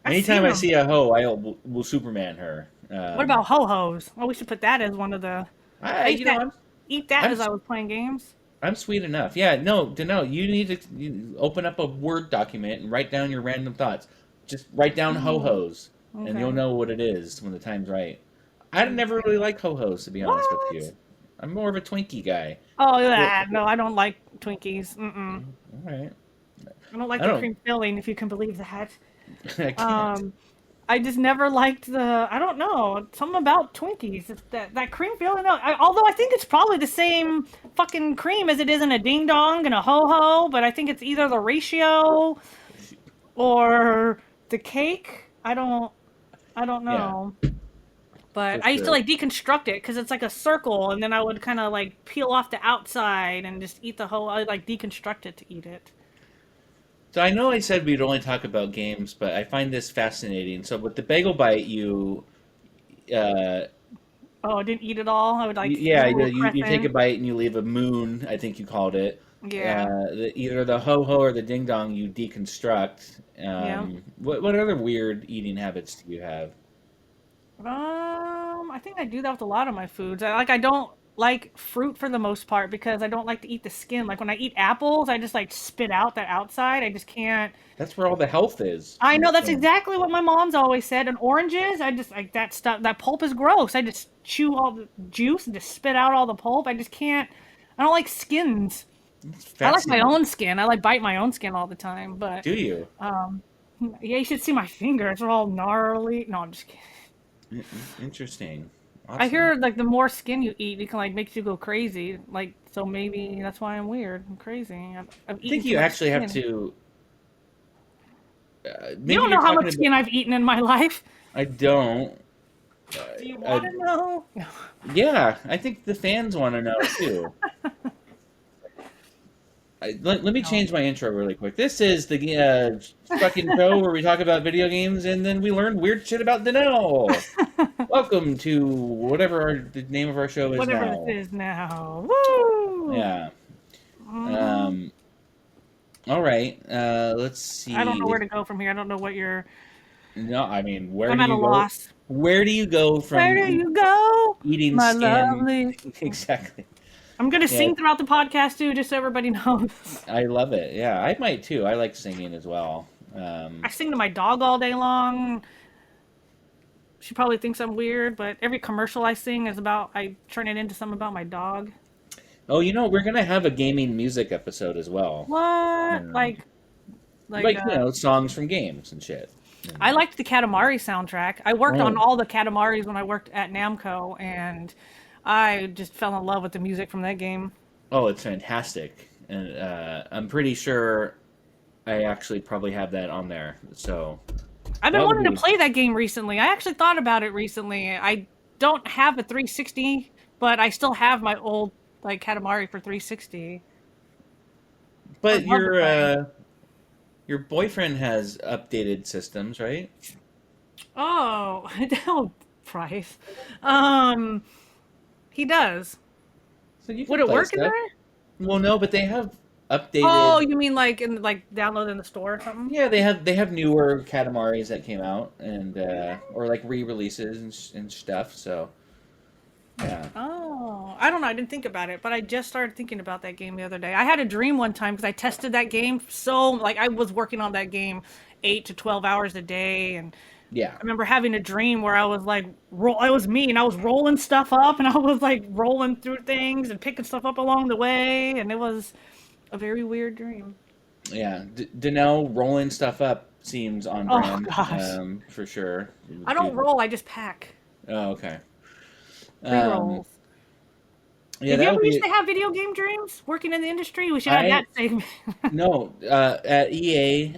I've Anytime seen I them. see a hoe, will Superman her. What about ho hos? Oh, we should put that as one of the. I I used you know to eat that I'm as I was playing games. I'm sweet enough. Yeah, no, you need to open up a Word document and write down your random thoughts. Just write down Oh, ho-hos, and you'll okay. know what it is when the time's right. I never really like ho-hos, to be honest with What? you. I'm more of a Twinkie guy. Oh, What? yeah. No, I don't like Twinkies. Mm-mm. All right. I don't like I the don't. cream filling, if you can believe that. I can't. Um, I just never liked the. I don't know. Something about Twinkies. It's that cream filling. Although I think it's probably the same fucking cream as it is in a Ding Dong and a Ho Ho, but I think it's either the ratio or the cake. I don't Yeah, know. But for I used to sure. like deconstruct it because it's like a circle, and then I would kind of like peel off the outside and just eat the whole. I like deconstruct it to eat it. So I know I said we'd only talk about games, but I find this fascinating. So with the bagel bite, uh, Oh, I didn't eat it all. I would like yeah, give a little you take a crescent. bite and you leave a moon. I think you called it. Yeah, Either the ho ho or the ding dong you deconstruct. yeah. What other weird eating habits do you have? I think I do that with a lot of my foods. I don't like fruit for the most part because I don't like to eat the skin. Like when I eat apples, I just like spit out that outside. I just can't. That's where all the health is I in the know that's skin. exactly what my mom's always said. And oranges, I just like that stuff. That pulp is gross. I just chew all the juice and just spit out all the pulp. I just can't. I don't like skins. It's I like my fascinating. own skin. I like bite my own skin all the time. But Do you? um, yeah, you should see my fingers. They're all gnarly. No, I'm just kidding. Interesting. I Awesome. hear like the more skin you eat, it can like makes you go crazy. Like so maybe that's why I'm weird. I'm crazy. I've I eaten think too you much actually have skin. to. You Maybe don't you're know how talking much about. skin I've eaten in my life. I don't. Do you Uh, want to know? yeah, I think the fans want to know too. Let me No. change my intro really quick. This is the fucking show where we talk about video games and then we learn weird shit about Danelle. Welcome to whatever the name of our show is Whatever this now. is now. Woo! Yeah. Hmm. Um. All right. Let's I don't know where see. to go from here. I don't know what you're. No, I mean, where I'm do at a you go? loss. Where do you go Where from do you go, eating my skin? lovely? Exactly. I'm gonna Yeah, sing throughout the podcast too, just so everybody knows. I love it. Yeah, I might too. I like singing as well. I sing to my dog all day long. She probably thinks I'm weird, but every commercial I sing is about I turn it into something about my dog. Oh, we're gonna have a gaming music episode as well. What? Um, Like like songs from games and shit. I And, liked the Katamari soundtrack. I worked on oh, all the Katamaris when I worked at Namco, and I just fell in love with the music from that game. oh, it's fantastic, and I'm pretty sure I actually probably have that on there. So I've been that would wanting to be. play that game recently. I actually thought about it recently. I don't have a 360, but I still have my old like Katamari for 360. I But would love to play. your boyfriend has updated systems, right? Oh, oh, Price. Um, he does. So you Would can it play work in stuff. there? Well, no, but they have Oh, updated. you mean like in like download in the store or something? Yeah, they have newer Catamaris that came out and or like re-releases and stuff. So yeah. Oh, I don't know. I didn't think about it, but I just started thinking about that game the other day. I had a dream one time because I tested that game so like I was working on that game 8 to 12 hours a day, and Yeah. I remember having a dream where I was like roll. It was me, and I was rolling stuff up, and I was like rolling through things and picking stuff up along the way, and it was a very weird dream. Yeah, Danelle rolling stuff up seems on Oh brand, gosh, for sure. I don't Dude. roll. I just pack Oh, okay. pre Um, rolls. yeah, Did you that ever would used be. to have video game dreams working in the industry? We should have I that segment. no at EA.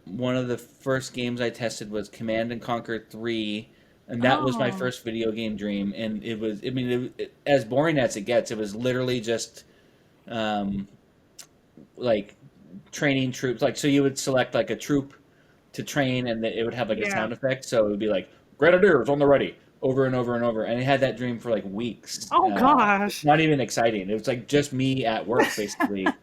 One of the first games I tested was Command and Conquer 3, and that was my Oh, first video game dream. And it was, I mean, as boring as it gets, it was literally just um, like training troops. Like, so you would select like a troop to train, and it would have like a yeah. sound effect. So it would be like Grenadiers on the ready, over and over and over. And I had that dream for like weeks. Oh It's gosh. not even exciting. It was like just me at work, basically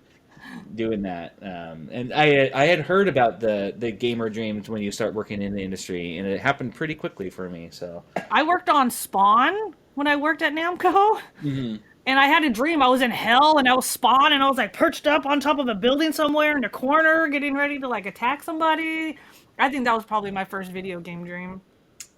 doing that. And I had heard about the gamer dreams when you start working in the industry, and it happened pretty quickly for me. So, I worked on Spawn when I worked at Namco, mhm. and I had a dream. I was in hell, and I was Spawn, and I was like perched up on top of a building somewhere in the corner, getting ready to like attack somebody. I think that was probably my first video game dream.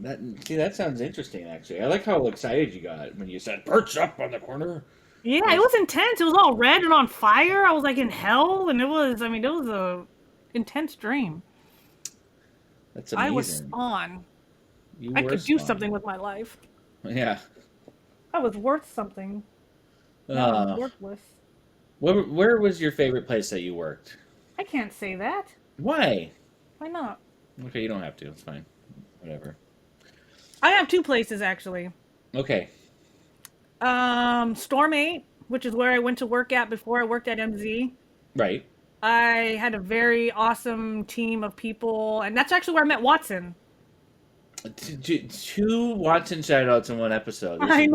That sounds interesting. Actually, I like how excited you got when you said "perch up on the corner." Yeah, it Yes, was intense. It was all red and on fire. I was like in hell, and it was. I mean, it was a intense dream. that's I was amazing. spawn. You I were could do Spawn. something with my life. Yeah. I was worth something. Now I'm Uh, worthless. where was your favorite place that you worked? I can't say that. Why? Why not? Okay, you don't have to. It's fine. Whatever. I have two places actually. Okay. Storm 8, which is where I went to work at before I worked at MZ. Right. I had a very awesome team of people, and that's actually where I met Watson. Two Watson shoutouts in one episode. I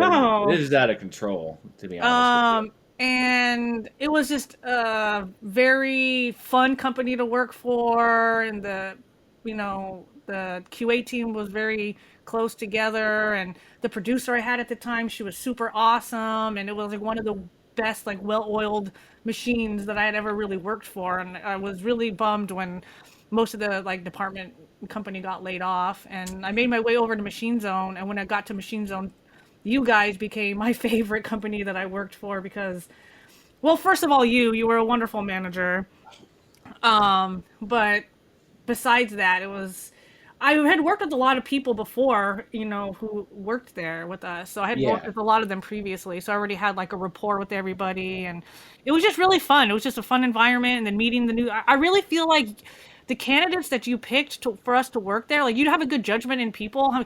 This know. is out of control, to be honest with you. And it was just a very fun company to work for, and the QA team was very close together, and the producer I had at the time, she was super awesome, and it was like one of the best, like, well-oiled machines that I had ever really worked for, and I was really bummed when most of the like department company got laid off, and I made my way over to Machine Zone, and when I got to Machine Zone, you guys became my favorite company that I worked for because, well, first of all, you were a wonderful manager. But besides that, it was I had worked with a lot of people before, who worked there with us. So I had worked Yeah. with a lot of them previously. So I already had like a rapport with everybody, and it was just really fun. It was just a fun environment, and then meeting the new. I really feel like the candidates that you picked for us to work there, like you'd have a good judgment in people. I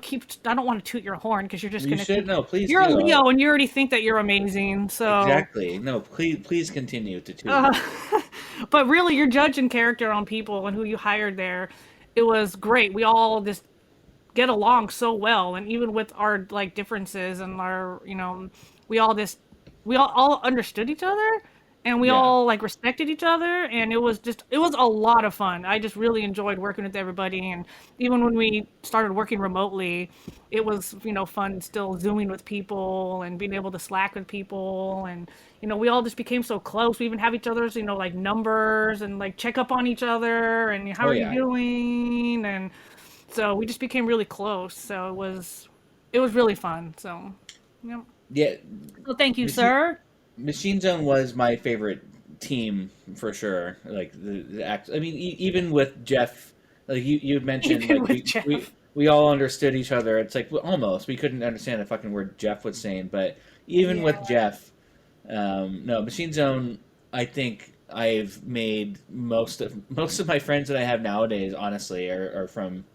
don't want to toot your horn because you're just You gonna should think no. Please you're a do. Leo and you already think that you're amazing. So Exactly. No. Please continue to toot. uh, but really, you're judging character on people and who you hired there. It was great. We all just get along so well, and even with our like differences and our, we all just we all understood each other, and we Yeah. all like respected each other, and it was a lot of fun. I just really enjoyed working with everybody, and even when we started working remotely, it was fun still zooming with people and being able to Slack with people, and we all just became so close. We even have each other's like numbers and like check up on each other and how Oh are you yeah. doing, and so we just became really close. So it was really fun. So, yeah. Yeah. Well, thank you, Machine sir. Machine Zone was my favorite team for sure. Like the act. I mean, even with Jeff, like you had mentioned, Even like with we Jeff. we all understood each other. It's like, well, almost we couldn't understand a fucking word Jeff was saying, but even with Yeah. Jeff, no Machine Zone. I think I've made most of my friends that I have nowadays, honestly, are from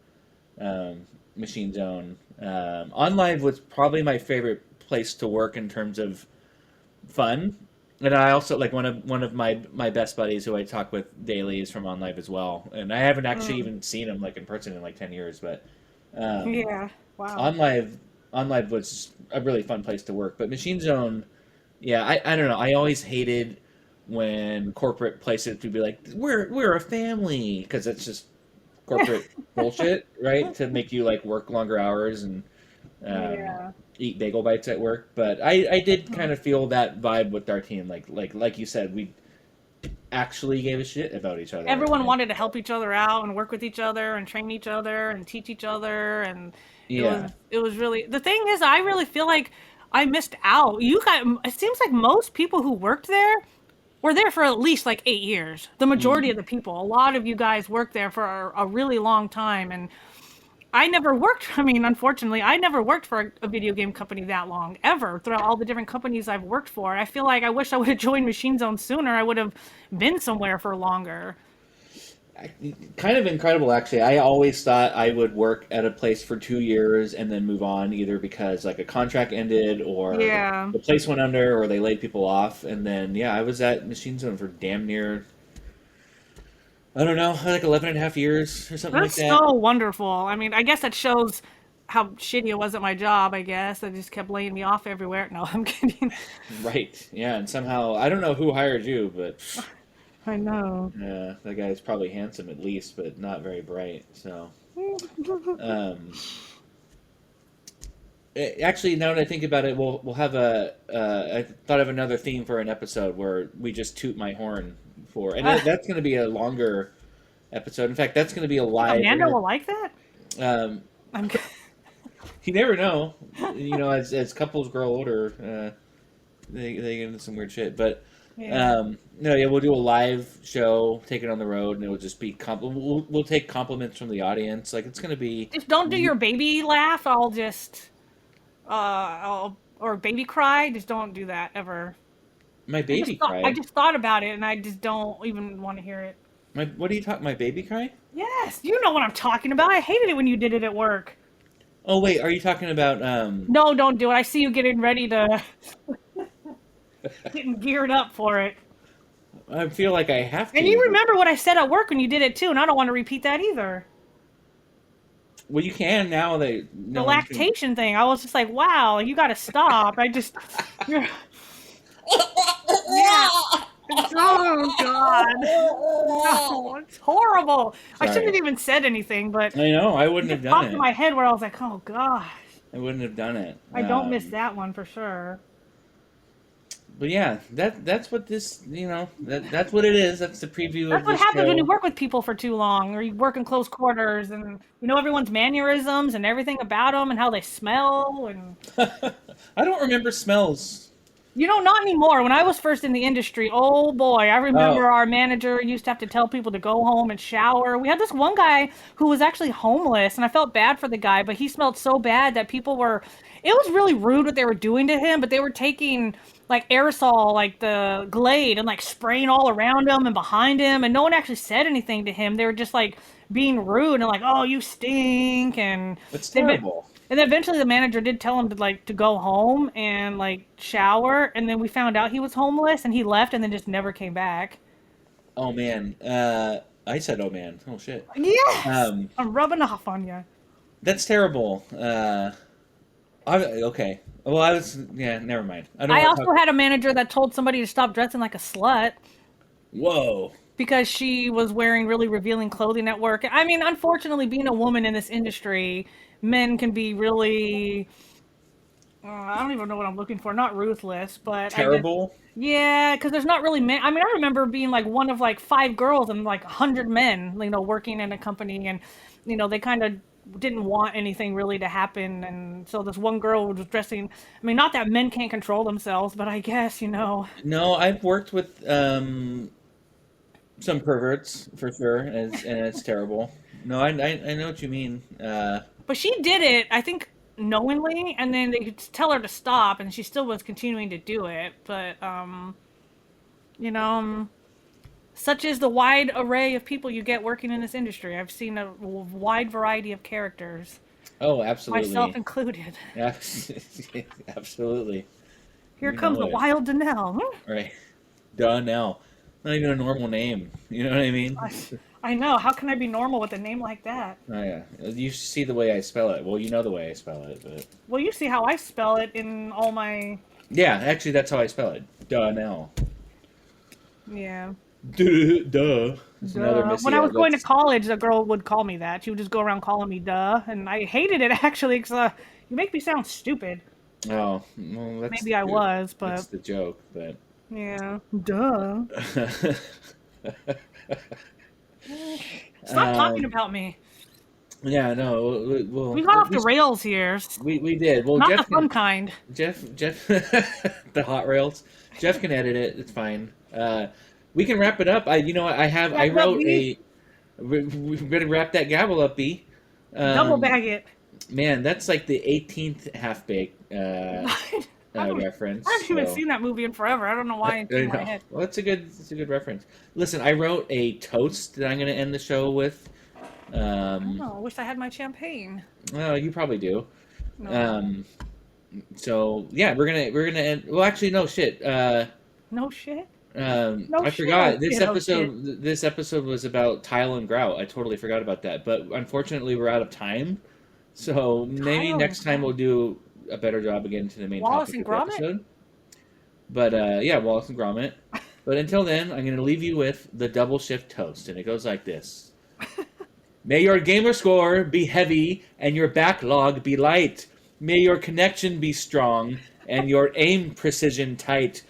um, Machine Zone. OnLive was probably my favorite place to work in terms of fun. And I also like one of my best buddies who I talk with daily is from OnLive as well. And I haven't actually Mm, even seen him like in person in like 10 years, but um, yeah. Wow. OnLive OnLive was a really fun place to work. But Machine Zone, yeah, I don't know. I always hated when corporate places would be like, we're a family, because it's just corporate bullshit, right? To make you like work longer hours and um, Yeah. eat bagel bites at work. But I did Mhm. kind of feel that vibe with our team. Like you said, we actually gave a shit about each other. Everyone And wanted to help each other out and work with each other and train each other and teach each other, and yeah, it was really the thing is I really feel like I missed out. You guys, it seems like most people who worked there were there for at least like 8 years. The majority of mm, the people, a lot of you guys worked there for a really long time, and I never worked. I mean, unfortunately, I never worked for a video game company that long ever throughout all the different companies I've worked for. I feel like I wish I would have joined Machine Zone sooner. I would have been somewhere for longer. kind of incredible actually. I always thought I would work at a place for 2 years and then move on, either because like a contract ended or Yeah. the place went under or they laid people off. And then yeah, I was at Machine Zone for damn near, I don't know, like 11 and a half years or something like That's that. so wonderful. I mean, I guess that shows how shitty it was at my job, I guess. They just kept laying me off everywhere. No, I'm kidding. Right. Yeah, and somehow I don't know who hired you, but I know. that guy's probably handsome at least, but not very bright. So, um, actually, now that I think about it, we'll have a. I thought of another theme for an episode where we just toot my horn for, and that's going to be a longer episode. In fact, that's going to be a live. Amanda will like that. Um, I'm. you never know. As couples grow older, they get into some weird shit. But Yeah. no, yeah, we'll do a live show, take it on the road, and it will just be we'll take compliments from the audience. Like it's going to be. Just don't do your baby laugh. I'll just, or baby cry. Just don't do that ever. My I just baby thought I cry. just thought about it, and I just don't even want to hear it. What are you talking? My baby cry? Yes, you know what I'm talking about. I hated it when you did it at work. Oh wait, are you talking about No, don't do it. I see you getting ready to, getting geared up for it. I feel like I have to. And you remember what I said at work when you did it too, and I don't want to repeat that either. Well, you can now that The no one can. lactation thing. I was just like, wow, you got to stop. You're, yeah. Oh God, no, it's horrible. I shouldn't have Sorry. even said anything, but I know I wouldn't it have just done popped in it. my head where I was like, oh gosh, I wouldn't have done it. I don't miss that one for sure. But yeah, that's what this that's what it is. That's the preview That's of what this happens when you show. work with people for too long, or you work in close quarters, and you know everyone's mannerisms and everything about them and how they smell. And I don't remember smells. you know, not anymore. When I was first in the industry, oh boy, I Oh, remember our manager used to have to tell people to go home and shower. We had this one guy who was actually homeless, and I felt bad for the guy, but he smelled so bad that people were. It was really rude what they were doing to him, but they were taking like aerosol, like the Glade, and like spraying all around him and behind him, and no one actually said anything to him. They were just like being rude and like, "Oh, you stink," and it's they. terrible. And then eventually the manager did tell him to go home and like shower, and then we found out he was homeless and he left and then just never came back. Oh man. I said oh man. Oh shit. Yes, Um, I'm rubbing off on you. that's terrible. Okay. Well, I was yeah. Never mind. I don't I want to also talk. had a manager that told somebody to stop dressing like a slut Whoa. because she was wearing really revealing clothing at work. I mean, unfortunately, being a woman in this industry, men can be really. I don't even know what I'm looking for. Not ruthless, but I just. Terrible. Yeah, because there's not really men. I mean, I remember being like one of like 5 girls and like 100 men, working in a company, and they kind of didn't want anything really to happen, and so this one girl was dressing. I mean, not that men can't control themselves, but I guess. No, I've worked with some perverts for sure, and it's terrible. No, I know what you mean. But she did it, I think, knowingly, and then they could tell her to stop, and she still was continuing to do it. But you know. Such is the wide array of people you get working in this industry. I've seen a wide variety of characters, Oh, myself absolutely. included. Absolutely. Here You comes know the it. wild Danelle. Right. Donnell. Not even a normal name. You know what I mean? I know. How can I be normal with a name like that? Oh yeah. You see the way I spell it. Well, you know the way I spell it, but Well, you see how I spell it in all my. yeah, actually that's how I spell it. Donnell. Yeah. Duh. It's another Duh. When Missy. I was going to That's college, a girl would call me that. She would just go around calling me duh. And I hated it actually because you make me sound stupid. oh, well, that's Maybe I was, that's but the joke, but yeah. Duh. Stop talking um, about me. yeah, no, We well, got at off the least rails here. we did. Well, Not the fun kind. Jeff, the hot rails. Jeff can edit it. It's fine. We can wrap it up. I Wrap it up, wrote B. we better wrap that gavel up, B. Double Um, bag it. man, that's like the 18th half baked I reference. haven't even So seen that movie in forever. I don't know why it's I in my know. head. Well, it's a good reference. Listen, I wrote a toast that I'm going to end the show with. Oh, I wish I had my champagne. Well, you probably do. No. Um, so yeah, we're gonna end. Well, actually, no shit. No shit. No I shit. Oh forgot shit. Oh shit. this episode was about tile and grout. I totally forgot about that. But unfortunately, we're out of time. So maybe Tile and next time we'll grout. do a better job of getting to the main Wallace topic and of the Gromit. episode. But yeah, Wallace and Gromit. But until then, I'm going to leave you with the double shift toast, and it goes like this: May your gamer score be heavy and your backlog be light. May your connection be strong and your aim precision tight.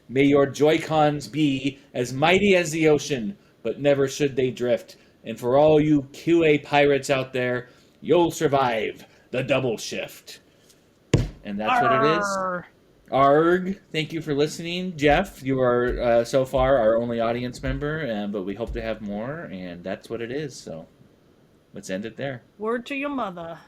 May your Joy-Cons be as mighty as the ocean, but never should they drift. And for all you QA pirates out there, you'll survive the double shift. And that's what it is. Arr. Arg, thank you for listening. Jeff, you are so far our only audience member, but we hope to have more, and that's what it is. So let's end it there. Word to your mother.